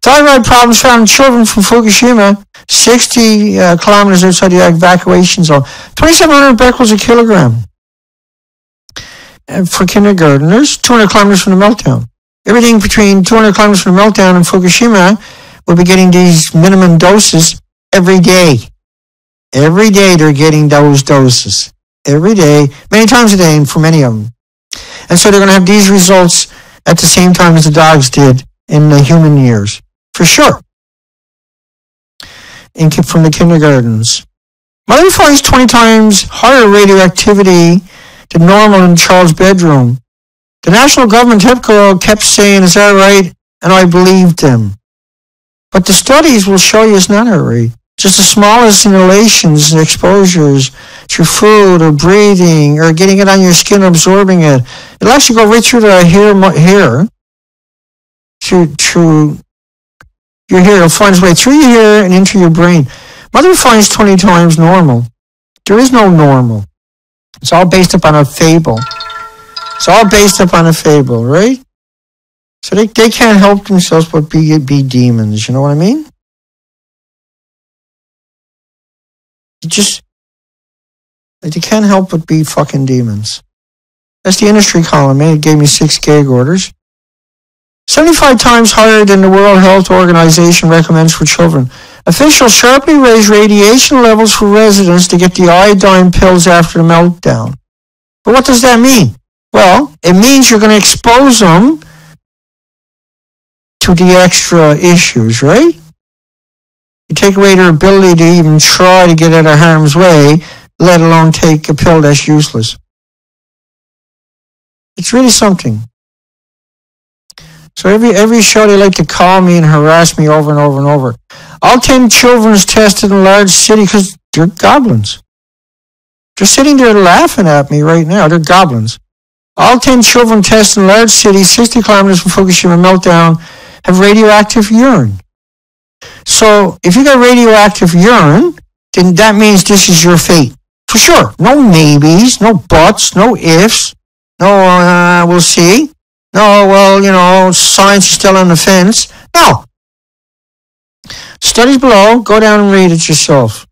Thyroid problems found in children from Fukushima, 60 kilometers outside the evacuation zone. 2,700 becquerels a kilogram. And for kindergarteners, 200 kilometers from the meltdown. Everything between 200 kilometers from the meltdown and Fukushima will be getting these minimum doses every day. Every day they're getting those doses. Every day, many times a day, and for many of them. And so they're going to have these results at the same time as the dogs did in the human years. For sure. From the kindergartens. Mother finds 20 times higher radioactivity than normal in the child's bedroom. The national government TEPCO kept saying, is that right? And I believed them. But the studies will show you it's not that right. Just the smallest inhalations and exposures through food or breathing or getting it on your skin, absorbing it. It'll actually go right through the hair, through your hair. It'll find its way through your hair and into your brain. Mother finds 20 times normal. There is no normal. It's all based upon a fable. It's all based upon a fable, right? So they can't help themselves but be demons. You know what I mean? They can't help but be fucking demons. That's the industry calling me. It gave me 6 gag orders. 75 times higher than the World Health Organization recommends for children. Officials sharply raise radiation levels for residents to get the iodine pills after the meltdown. But what does that mean? Well, it means you're going to expose them to the extra issues, right? You take away their ability to even try to get out of harm's way, let alone take a pill that's useless. It's really something. So every show they like to call me and harass me over and over and over. All 10 children's tested in a large city because they're goblins. They're sitting there laughing at me right now. They're goblins. All 10 children tested in a large city, 60 kilometers from Fukushima meltdown, have radioactive urine. So if you got radioactive urine, then that means this is your fate. For sure. No maybes, no buts, no ifs, no we'll see. No, well, science is still on the fence. No. Studies below, go down and read it yourself.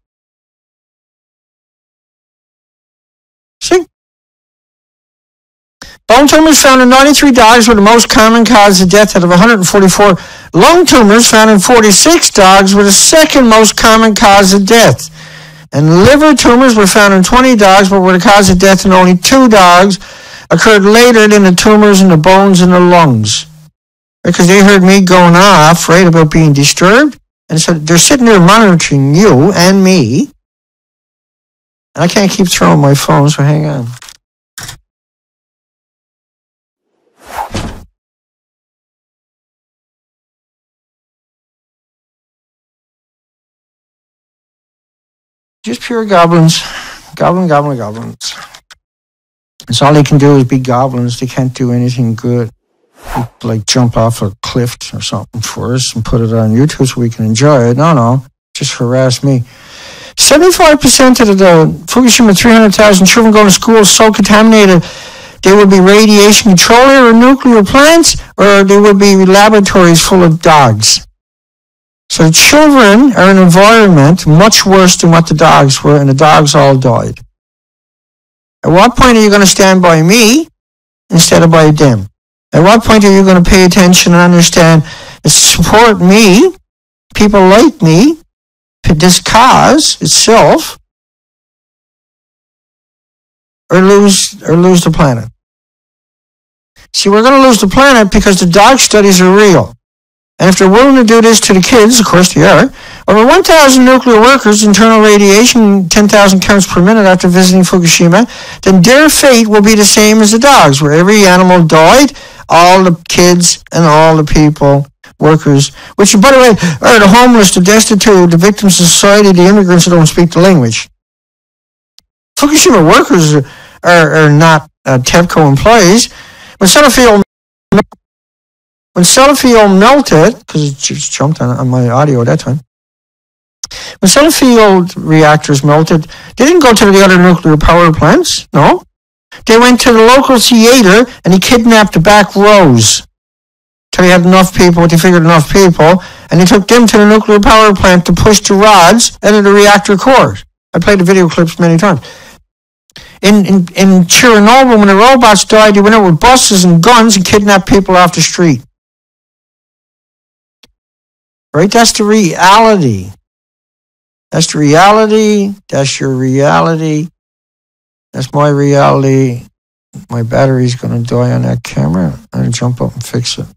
See? Bone tumors found in 93 dogs were the most common cause of death out of 144. Lung tumors found in 46 dogs were the second most common cause of death. And liver tumors were found in 20 dogs, but were the cause of death in only 2 dogs. Occurred later than the tumors in the bones in the lungs. Because they heard me going off, right, about being disturbed. And so they're sitting there monitoring you and me. And I can't keep throwing my phone, so hang on. Just pure goblins. Goblins. That's all they can do is be goblins. They can't do anything good. Like jump off a cliff or something for us and put it on YouTube so we can enjoy it. No. Just harass me. 75% of the Fukushima 300,000 children going to school so contaminated they would be radiation control or nuclear plants, or they would be laboratories full of dogs. So the children are in an environment much worse than what the dogs were, and the dogs all died. At what point are you going to stand by me instead of by them? At what point are you going to pay attention and understand and support me, people like me, this cause itself, or lose the planet? See, we're going to lose the planet because the dog studies are real. And if they're willing to do this to the kids, of course they are, over 1,000 nuclear workers, internal radiation, 10,000 counts per minute after visiting Fukushima, then their fate will be the same as the dogs, where every animal died, all the kids and all the people, workers, which, by the way, are the homeless, the destitute, the victims of society, the immigrants who don't speak the language. Fukushima workers are not TEPCO employees. When Sellafield melted, because it just jumped on my audio at that time, when Sellafield reactors melted, they didn't go to the other nuclear power plants, no. They went to the local theater and they kidnapped the back rows till they had enough people, they figured enough people, and they took them to the nuclear power plant to push the rods out of the reactor cores. I played the video clips many times. In Chernobyl, when the robots died, they went out with buses and guns and kidnapped people off the street. Right? That's the reality. That's the reality. That's your reality. That's my reality. My battery's going to die on that camera. I'm going to jump up and fix it.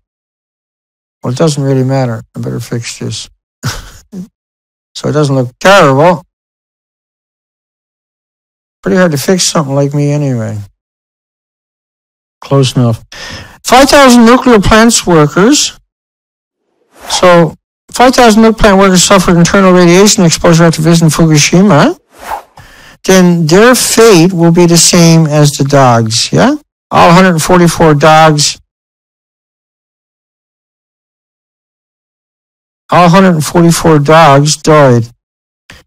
Well, it doesn't really matter. I better fix this. So it doesn't look terrible. Pretty hard to fix something like me anyway. Close enough. 5,000 nuclear plants workers. So 5,000 nuclear plant workers suffered internal radiation exposure after visiting Fukushima. Then their fate will be the same as the dogs, yeah? All 144 dogs. All 144 dogs died.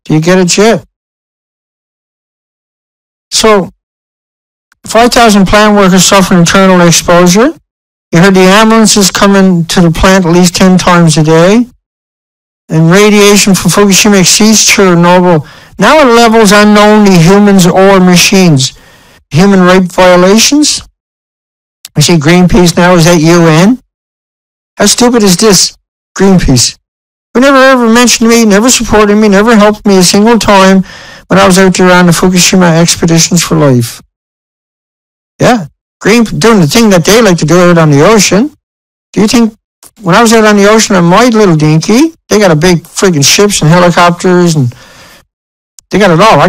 Do you get it yet? So, 5,000 plant workers suffer internal exposure. You heard the ambulances coming to the plant at least 10 times a day. And radiation from Fukushima exceeds Chernobyl, now at levels unknown to humans or machines. Human rights violations. I see Greenpeace now is at UN. How stupid is this, Greenpeace? Who never ever mentioned me, never supported me, never helped me a single time when I was out there on the Fukushima Expeditions for Life. Yeah, doing the thing that they like to do out on the ocean. Do you think when I was out on the ocean on my little dinky, they got a big friggin' ships and helicopters and they got it all.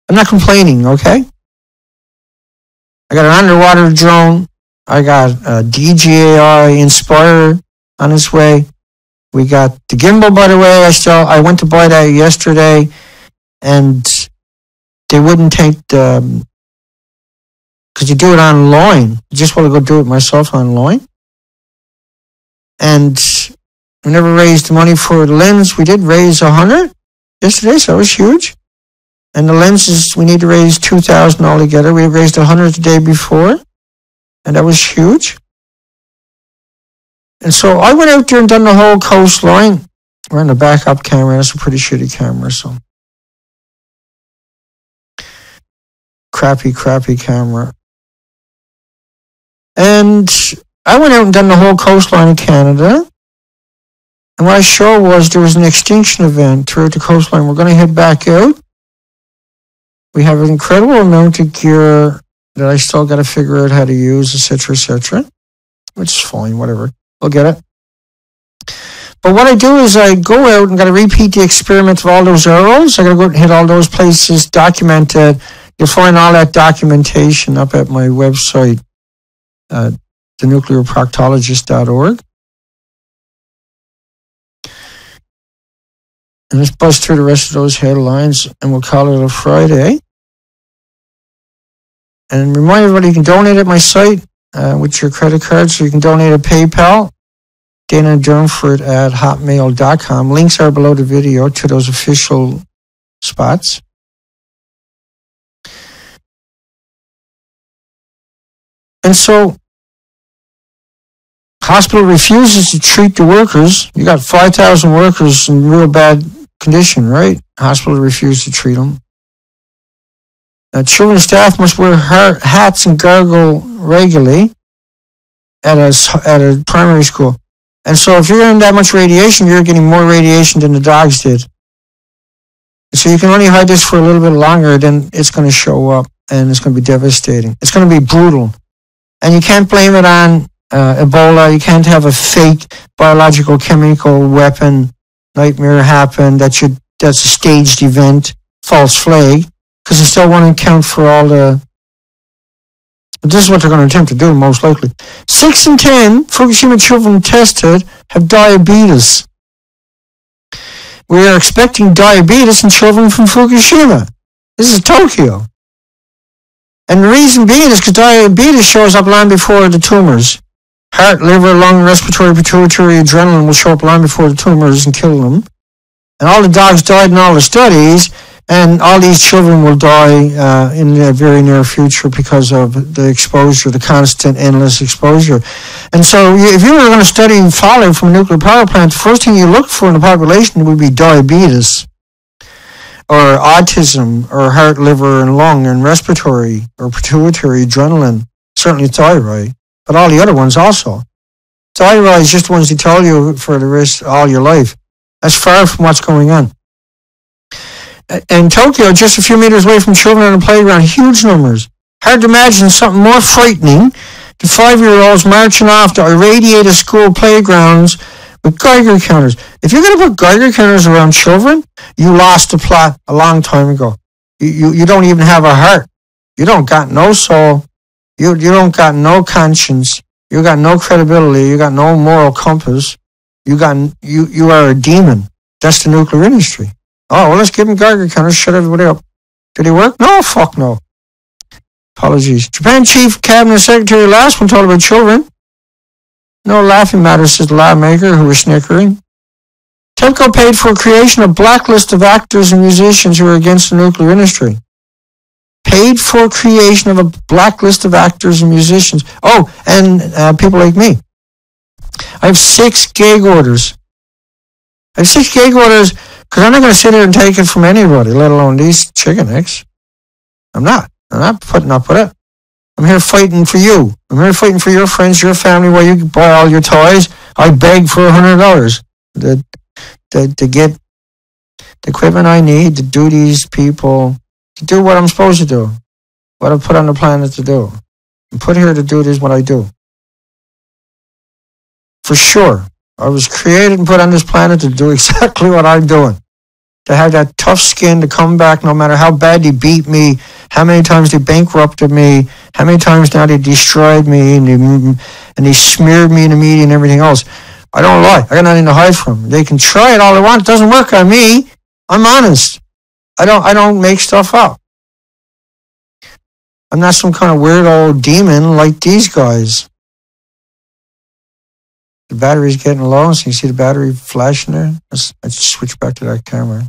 I'm not complaining, okay? I got an underwater drone. I got a DJI Inspire on its way. We got the gimbal, by the way. I went to buy that yesterday, and they wouldn't take the, because you do it online. I just want to go do it myself online. And we never raised the money for the lens. We did raise 100 yesterday, so that was huge. And the lenses, we need to raise 2,000 altogether. We raised 100 the day before, and that was huge. And so I went out there and done the whole coastline. We're on the backup camera. That's a pretty shitty camera, so. Crappy camera. And I went out and done the whole coastline of Canada. And what I showed was there was an extinction event throughout the coastline. We're going to head back out. We have an incredible amount of gear that I still got to figure out how to use, etc., which is fine, whatever. We'll get it. But what I do is I go out and got to repeat the experiment of all those arrows. I got to go out and hit all those places, document it. You'll find all that documentation up at my website, thenuclearproctologist.org. And let's bust through the rest of those headlines, and we'll call it a Friday. And remind everybody you can donate at my site with your credit card, so you can donate at PayPal, Dana Durnford at hotmail.com. Links are below the video to those official spots. And so Hospital refuses to treat the workers. You got 5,000 workers in real bad condition, right? Hospital refuses to treat them. Children's staff must wear hats and gargle regularly at a primary school. And so if you're getting that much radiation, you're getting more radiation than the dogs did. So you can only hide this for a little bit longer, then it's going to show up and it's going to be devastating. It's going to be brutal. And you can't blame it on Ebola. You can't have a fake biological chemical weapon nightmare happen. That's a staged event, false flag, because they still want to account for all the... This is what they're going to attempt to do, most likely. 6 in 10 Fukushima children tested have diabetes. We are expecting diabetes in children from Fukushima. This is Tokyo. And the reason being is because diabetes shows up long before the tumors. Heart, liver, lung, respiratory, pituitary, adrenaline will show up long before the tumors and kill them. And all the dogs died in all the studies, and all these children will die in the very near future because of the exposure, the constant, endless exposure. And so if you were going to study fallout from a nuclear power plant, the first thing you look for in the population would be diabetes, or autism, or heart, liver, and lung, and respiratory, or pituitary, adrenaline, certainly thyroid, but all the other ones also. Thyroid is just the ones they tell you for the rest all your life. That's far from what's going on. In Tokyo, just a few meters away from children on the playground, huge numbers. Hard to imagine something more frightening than 5-year-olds marching off to irradiated school playgrounds with Geiger counters. If you're going to put Geiger counters around children, you lost the plot a long time ago. You don't even have a heart. You don't got no soul. You don't got no conscience. You got no credibility. You got no moral compass. You are a demon. That's the nuclear industry. Oh, well, let's give them Geiger counters, shut everybody up. Did he work? No, fuck no. Apologies. Japan Chief Cabinet Secretary last one told about children. No laughing matter, says the lawmaker who was snickering. TEPCO paid for creation of blacklist of actors and musicians who are against the nuclear industry. Paid for creation of a blacklist of actors and musicians. Oh, and people like me. I have 6 gag orders. I have 6 gag orders because I'm not going to sit here and take it from anybody, let alone these chicken eggs. I'm not putting up with it. I'm here fighting for you. I'm here fighting for your friends, your family, while you buy all your toys. I beg for $100 to get the equipment I need to do these people, to do what I'm supposed to do, what I'm put on the planet to do. I'm put here to do this, what I do. For sure. I was created and put on this planet to do exactly what I'm doing. To have that tough skin to come back no matter how bad they beat me, how many times they bankrupted me, how many times now they destroyed me and they smeared me in the media and everything else. I don't lie. I got nothing to hide from. They can try it all they want. It doesn't work on me. I'm honest. I don't make stuff up. I'm not some kind of weird old demon like these guys. The battery's getting low, so you see the battery flashing there. Let's switch back to that camera.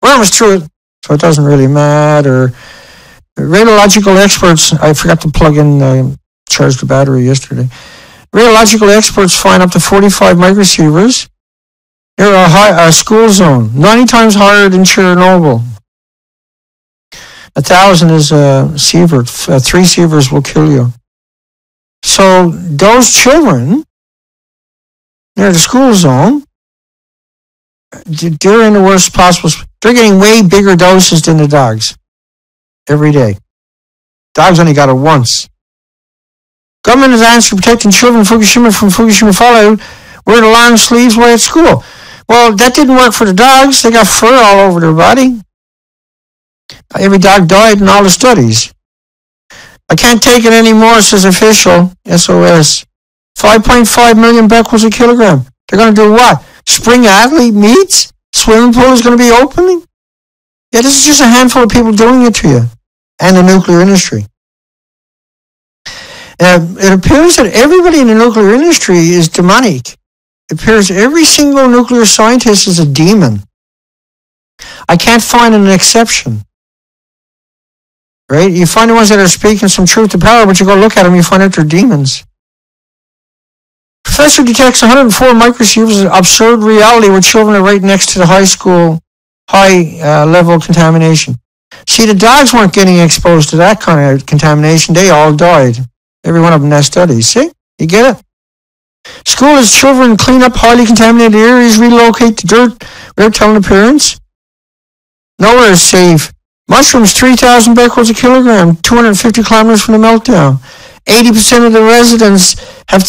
We're almost through it, so it doesn't really matter. Radiological experts, I forgot to plug in, charge the battery yesterday. Radiological experts find up to 45 microsieverts near a school zone, 90 times higher than Chernobyl. 1,000 is a sievert. 3 sieverts will kill you. So those children near the school zone, they're in the worst possible. They're getting way bigger doses than the dogs every day. Dogs only got it once. Government is answering protecting children from Fukushima fallout wearing the long sleeves while at school. Well, that didn't work for the dogs. They got fur all over their body. Every dog died in all the studies. I can't take it anymore, says official. SOS. 5.5 million becquerels a kilogram. They're going to do what? Spring athlete meets? Swimming pool is going to be opening? Yeah, this is just a handful of people doing it to you. And the nuclear industry. It appears that everybody in the nuclear industry is demonic. It appears every single nuclear scientist is a demon. I can't find an exception. Right? You find the ones that are speaking some truth to power, but you go look at them, you find out they're demons. Professor detects 104 microsieverts of absurd reality where children are right next to the high-level contamination. See, the dogs weren't getting exposed to that kind of contamination. They all died. Every one of them in that study. See? You get it? School as children clean up highly contaminated areas, relocate the dirt without telling the parents. Nowhere is safe. Mushrooms, 3,000 becquerels a kilogram, 250 kilometers from the meltdown. 80% of the residents have...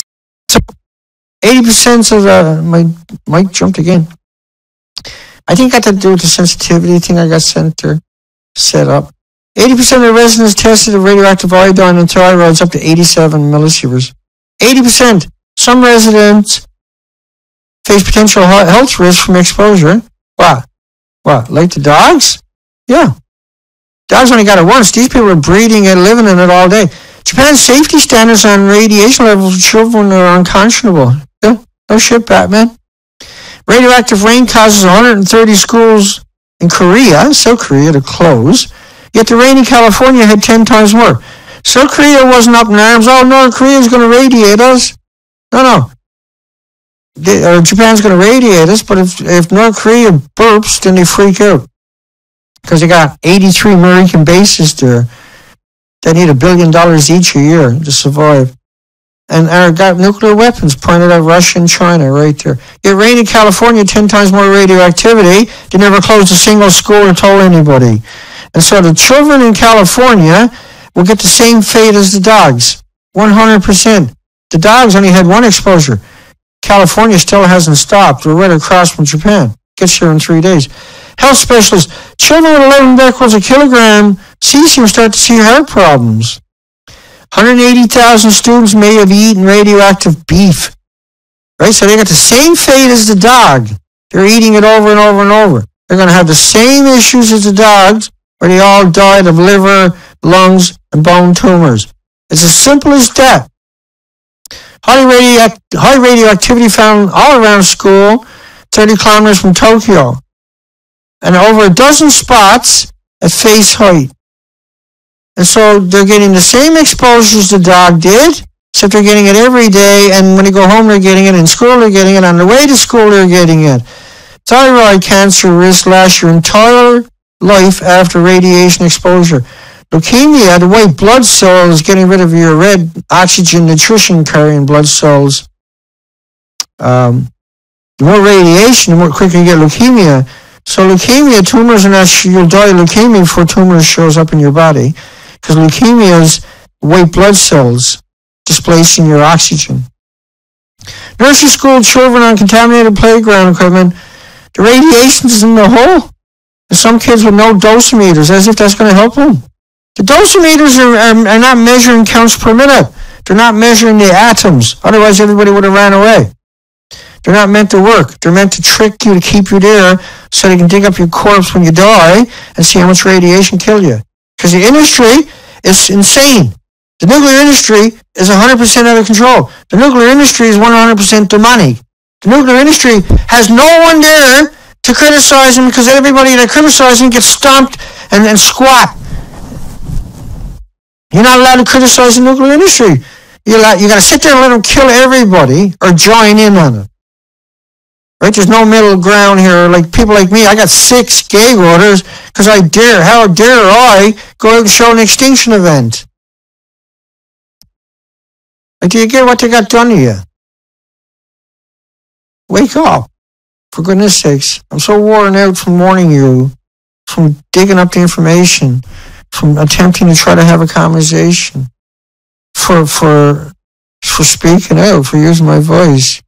80% of the... My mic jumped again. I think it got to do with the sensitivity thing I got set up. 80% of the residents tested of radioactive iodine and thyroids up to 87 millisieverts. 80%. Some residents face potential health risks from exposure. What? Like the dogs? Yeah. Dogs only got it once. These people are breeding and living in it all day. Japan's safety standards on radiation levels of children are unconscionable. Yeah. No shit, Batman. Radioactive rain causes 130 schools in Korea, South Korea, to close. Yet the rain in California had 10 times more. South Korea wasn't up in arms. Oh, North Korea's going to radiate us. No. Japan's going to radiate us, but if North Korea burps, then they freak out. Because they got 83 American bases there. They need $1 billion each a year to survive. And got nuclear weapons pointed at Russia and China right there. It rained in California 10 times more radioactivity. They never closed a single school or told anybody. And so the children in California will get the same fate as the dogs. 100%. The dogs only had one exposure. California still hasn't stopped. We're right across from Japan. Gets here in 3 days. Health specialists. Children with 11 becquerels a kilogram cesium start to see heart problems. 180,000 students may have eaten radioactive beef. Right? So they got the same fate as the dog. They're eating it over and over and over. They're going to have the same issues as the dogs, where they all died of liver, lungs, and bone tumors. It's as simple as that. High radioactivity found all around school, 30 kilometers from Tokyo. And over a dozen spots at face height. And so they're getting the same exposures the dog did, except they're getting it every day, and when they go home they're getting it, in school they're getting it, on the way to school they're getting it. Thyroid cancer risk lasts your entire life after radiation exposure. Leukemia, the white blood cells, getting rid of your red oxygen nutrition carrying blood cells. The more radiation, the more quicker you get leukemia. So leukemia, tumors are not, you'll die of leukemia before tumors shows up in your body. Because leukemia is white blood cells displacing your oxygen. Nursery school children on contaminated playground equipment. The radiation's in the hole. And some kids with no dosimeters, as if that's going to help them. The dosimeters are not measuring counts per minute. They're not measuring the atoms. Otherwise, everybody would have ran away. They're not meant to work. They're meant to trick you, to keep you there, so they can dig up your corpse when you die and see how much radiation killed you. Because the industry is insane. The nuclear industry is 100% out of control. The nuclear industry is 100% demonic. The nuclear industry has no one there to criticize them, because everybody that criticizes them gets stomped and squat. You're not allowed to criticize the nuclear industry. You got to sit there and let them kill everybody or join in on it. Right? There's no middle ground here. Like people like me, I got 6 gag orders because how dare I go out and show an Extinction event? Like, do you get what they got done to you? Wake up. For goodness sakes. I'm so worn out from warning you, from digging up the information, from attempting to try to have a conversation, for speaking out, for using my voice,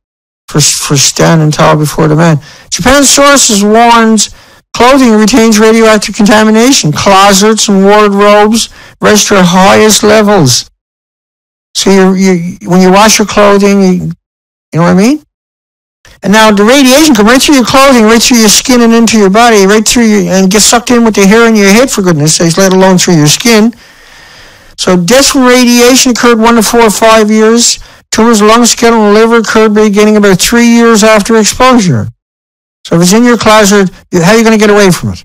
for standing tall before the man. Japan's sources warns clothing retains radioactive contamination. Closets and wardrobes register highest levels. So you when you wash your clothing, you know what I mean? And now the radiation comes right through your clothing, right through your skin and into your body, right through and gets sucked in with the hair in your head, for goodness sakes, let alone through your skin. So deaths from radiation occurred 1 to 4 or 5 years. Tumors, lung, skeletal, and liver occurred beginning about 3 years after exposure. So if it's in your closet, how are you going to get away from it?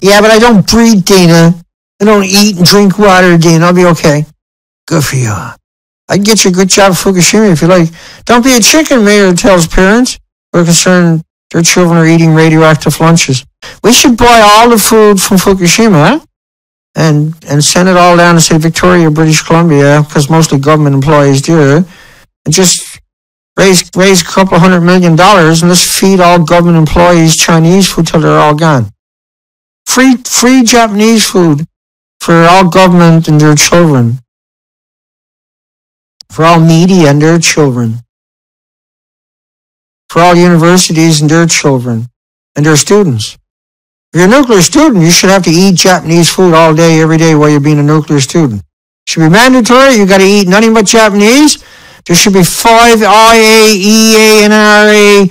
Yeah, but I don't breathe, Dana. I don't eat and drink water, Dana. I'll be okay. Good for you. I'd get you a good job at Fukushima if you like. Don't be a chicken, Mayor tells parents who are concerned their children are eating radioactive lunches. We should buy all the food from Fukushima and send it all down to, say, Victoria, British Columbia, because mostly government employees do, and just raise a couple of $100 million and let's feed all government employees Chinese food till they're all gone. Free Japanese food for all government and their children. For all media and their children. For all universities and their children and their students. If you're a nuclear student, you should have to eat Japanese food all day, every day while you're being a nuclear student. It should be mandatory. You got to eat nothing but Japanese. There should be 5 IAEA and NRA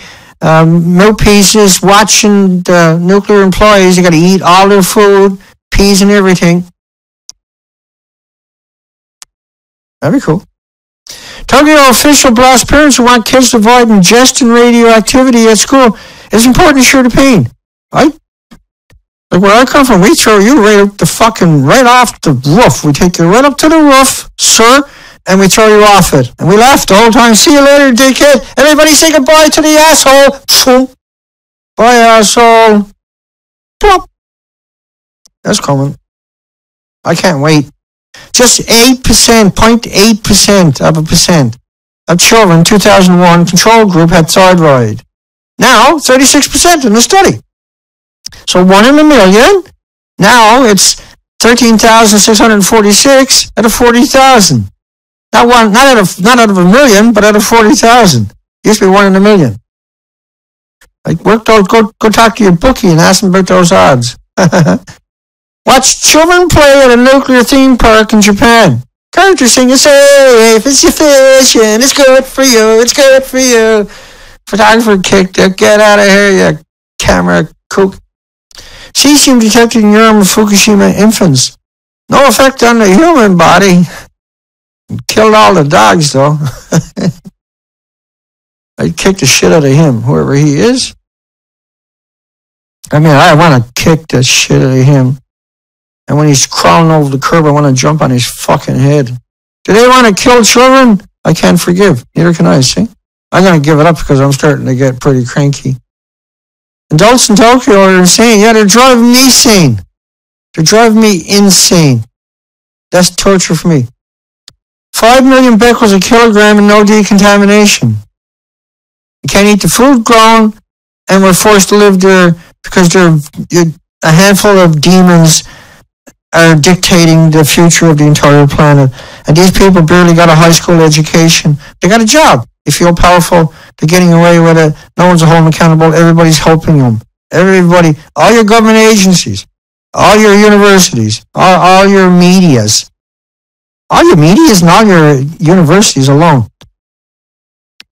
mouthpieces watching the nuclear employees. You got to eat all their food, peas and everything. That'd be cool. Tokyo official blasts parents who want kids to avoid ingesting radioactivity at school. It's important to share the pain. Right? Like where I come from, we throw you right off the roof. We take you right up to the roof, sir, and we throw you off it. And we laugh the whole time. See you later, dickhead. Everybody say goodbye to the asshole. Bye, asshole. Plop. That's coming. I can't wait. Just 0.8% of a percent of children in 2001 control group had thyroid. Now, 36% in the study. So 1 in a million. Now it's 13,646 out of 40,000. Not out of a million, but out of 40,000. Used to be 1 in a million. Like, go talk to your bookie and ask him about those odds. Watch children play at a nuclear theme park in Japan. Characters sing, safe, it's efficient, it's good for you, it's good for you. Photographer kicked it, get out of here, you camera kook. Cesium detected in urine of Fukushima infants. No effect on the human body. Killed all the dogs, though. I'd kick the shit out of him, whoever he is. I mean, I want to kick the shit out of him. And when he's crawling over the curb, I want to jump on his fucking head. Do they want to kill children? I can't forgive. Neither can I, see? I'm going to give it up because I'm starting to get pretty cranky. Adults in Tokyo are insane. Yeah, they're driving me insane. They're driving me insane. That's torture for me. 5 million becquerels a kilogram and no decontamination. You can't eat the food grown, and we're forced to live there because a handful of demons are dictating the future of the entire planet. And these people barely got a high school education. They got a job. They feel powerful. They're getting away with it. No one's holding accountable. Everybody's helping them. Everybody, all your government agencies, all your universities, all your medias. All your medias and all your universities alone.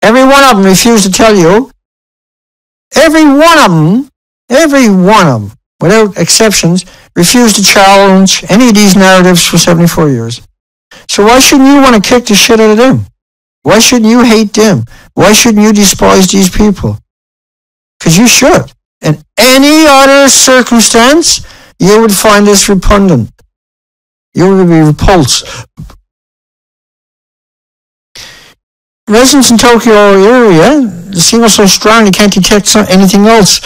Every one of them refused to tell you. Every one of them, without exceptions, refused to challenge any of these narratives for 74 years. So why shouldn't you want to kick the shit out of them? Why shouldn't you hate them? Why shouldn't you despise these people? Because you should. In any other circumstance, you would find this repugnant. You would be repulsed. Residents in Tokyo area, the signal so strong they can't detect anything else.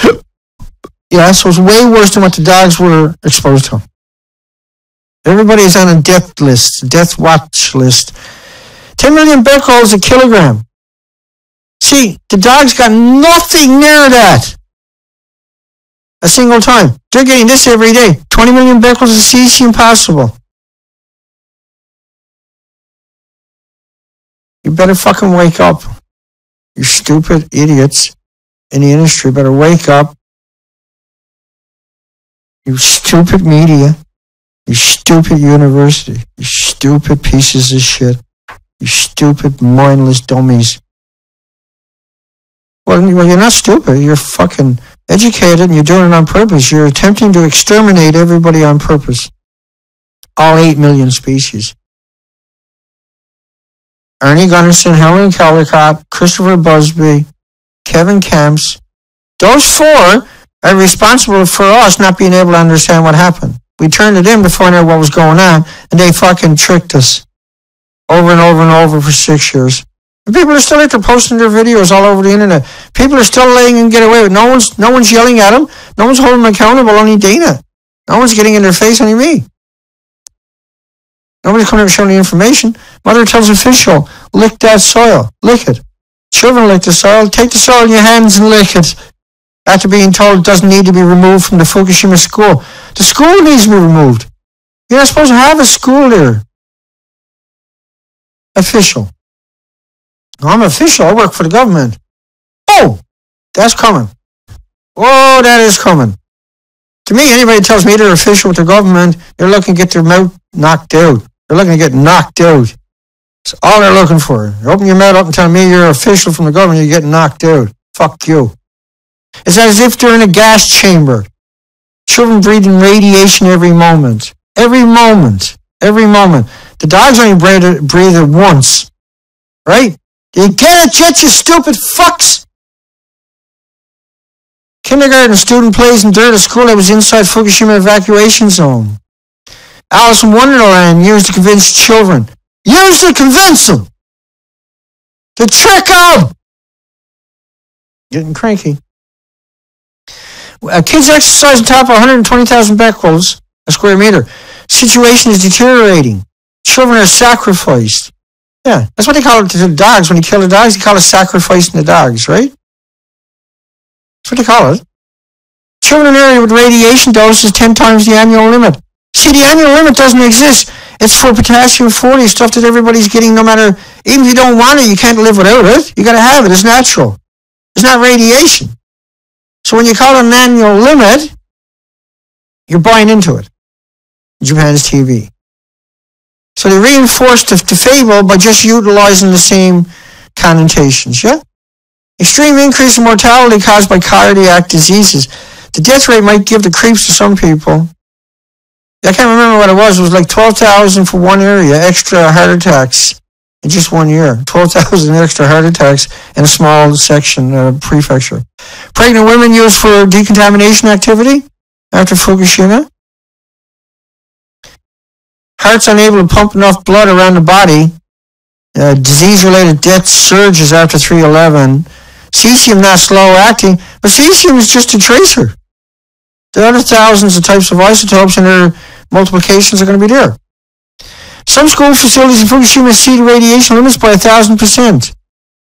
Yeah, so it's way worse than what the dogs were exposed to. Everybody's on a death list, death watch list. 10 million becquerels a kilogram. See, the dogs got nothing near that. A single time. They're getting this every day. 20 million becquerels of cesium possible. You better fucking wake up. You stupid idiots in the industry better wake up. You stupid media. You stupid university. You stupid pieces of shit. You stupid mindless dummies. Well, you're not stupid. You're fucking educated and you're doing it on purpose. You're attempting to exterminate everybody on purpose. All 8 million species. Ernie Gunnarsson, Helen Caldicott, Christopher Busby, Kevin Camps. Those 4 are responsible for us not being able to understand what happened. We turned to them to find out what was going on, and they fucking tricked us. over and over and over for 6 years. And people are still out there posting their videos all over the internet. People are still letting him get away with it. No one's yelling at him. No one's holding him accountable, only Dana. No one's getting in their face, only me. Nobody's coming up showing the information. Mother tells official, lick that soil. Lick it. Children lick the soil. Take the soil in your hands and lick it. After being told it doesn't need to be removed from the Fukushima school. The school needs to be removed. You're not supposed to have a school there. Official. I'm official. I work for the government. Oh, that's coming. Oh, that is coming. To me, anybody tells me they're official with the government, they're looking to get their mouth knocked out. They're looking to get knocked out. That's all they're looking for. You open your mouth up and tell me you're official from the government, you're getting knocked out. Fuck you. It's as if they're in a gas chamber. Children breathing radiation every moment. Every moment. Every moment. The dogs only breathe it once. Right? Do you get it yet, you stupid fucks? Kindergarten student plays in dirt at school that was inside Fukushima evacuation zone. Alice in Wonderland used to convince children. Used to convince them. To trick them. Getting cranky. Kids exercise on top of 120,000 becquerels a square meter. Situation is deteriorating. Children are sacrificed. Yeah, that's what they call it to the dogs. When you kill the dogs, they call it sacrificing the dogs, right? That's what they call it. Children in an area with radiation doses 10 times the annual limit. See, the annual limit doesn't exist. It's for potassium-40, stuff that everybody's getting no matter, even if you don't want it, you can't live without it. You got to have it. It's natural. It's not radiation. So when you call it an annual limit, you're buying into it. Japan's TV. So they reinforced the fable by just utilizing the same connotations, yeah? Extreme increase in mortality caused by cardiac diseases. The death rate might give the creeps to some people. I can't remember what it was. It was like 12,000 for one area, extra heart attacks in just 1 year. 12,000 extra heart attacks in a small section, prefecture. Pregnant women used for decontamination activity after Fukushima. Hearts unable to pump enough blood around the body. Disease-related death surges after 3/11. Cesium not slow acting, but cesium is just a tracer. There are other thousands of types of isotopes and their multiplications are going to be there. Some school facilities in Fukushima exceed radiation limits by 1,000%.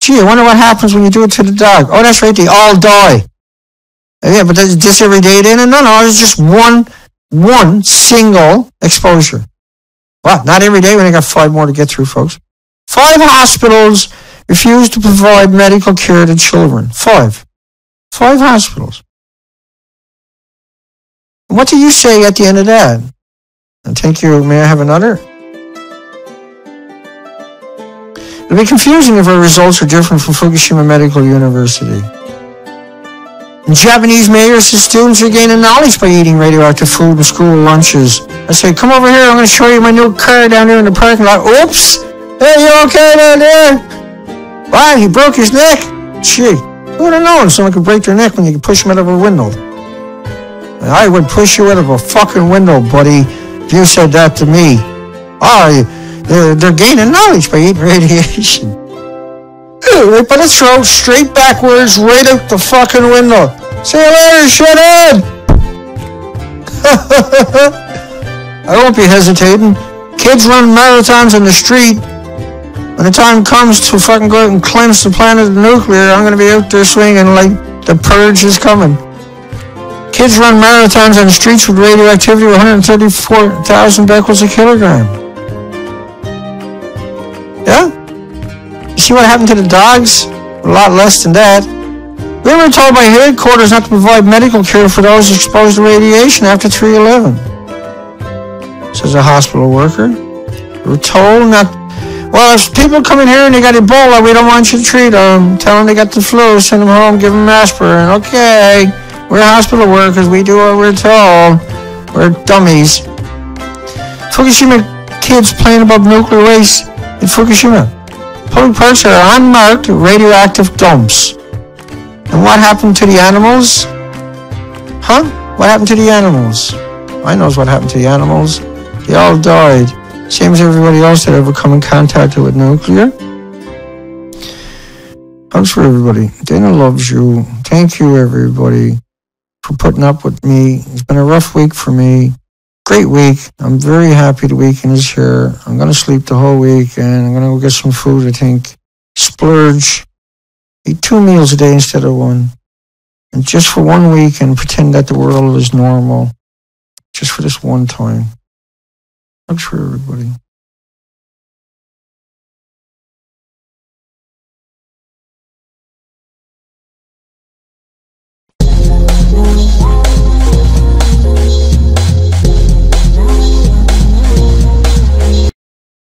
Gee, I wonder what happens when you do it to the dog. Oh, that's right, they all die. Yeah, but is this every day then? No, it's just one single exposure. Well, not every day when I got 5 more to get through, folks. 5 hospitals refuse to provide medical care to children. 5 hospitals. What do you say at the end of that? And thank you. May I have another? It'll be confusing if our results are different from Fukushima Medical University. And Japanese mayors said students are gaining knowledge by eating radioactive food in school lunches. I say, come over here, I'm going to show you my new car down there in the parking lot. Oops! Hey, you okay down there? Wow, he broke his neck? Gee, who would have known someone could break their neck when you could push them out of a window? I would push you out of a fucking window, buddy, if you said that to me. Oh, they're gaining knowledge by eating radiation. They put a throat straight backwards right out the fucking window. See you later, shithead! I won't be hesitating. Kids run marathons in the street. When the time comes to fucking go out and cleanse the planet of nuclear, I'm going to be out there swinging like the purge is coming. Kids run marathons on the streets with radioactivity of 134,000 becquerels a kilogram. Yeah? You see what happened to the dogs? A lot less than that. We were told by headquarters not to provide medical care for those exposed to radiation after 3/11. Says a hospital worker. We were told not. Well, if people come in here and they got Ebola, we don't want you to treat them. Tell them they got the flu, send them home, give them aspirin. Okay, we're hospital workers. We do what we're told. We're dummies. Fukushima kids playing above nuclear waste in Fukushima. Public parks are unmarked radioactive dumps. And what happened to the animals? Huh? What happened to the animals? I knows what happened to the animals. They all died. Same as everybody else that ever come in contact with nuclear. Hugs for everybody. Dana loves you. Thank you, everybody, for putting up with me. It's been a rough week for me. Great week. I'm very happy the weekend is here. I'm going to sleep the whole week, and I'm going to go get some food, I think. Splurge. Eat 2 meals a day instead of 1. And just for 1 week, and pretend that the world is normal. Just for this one time. Thanks for everybody.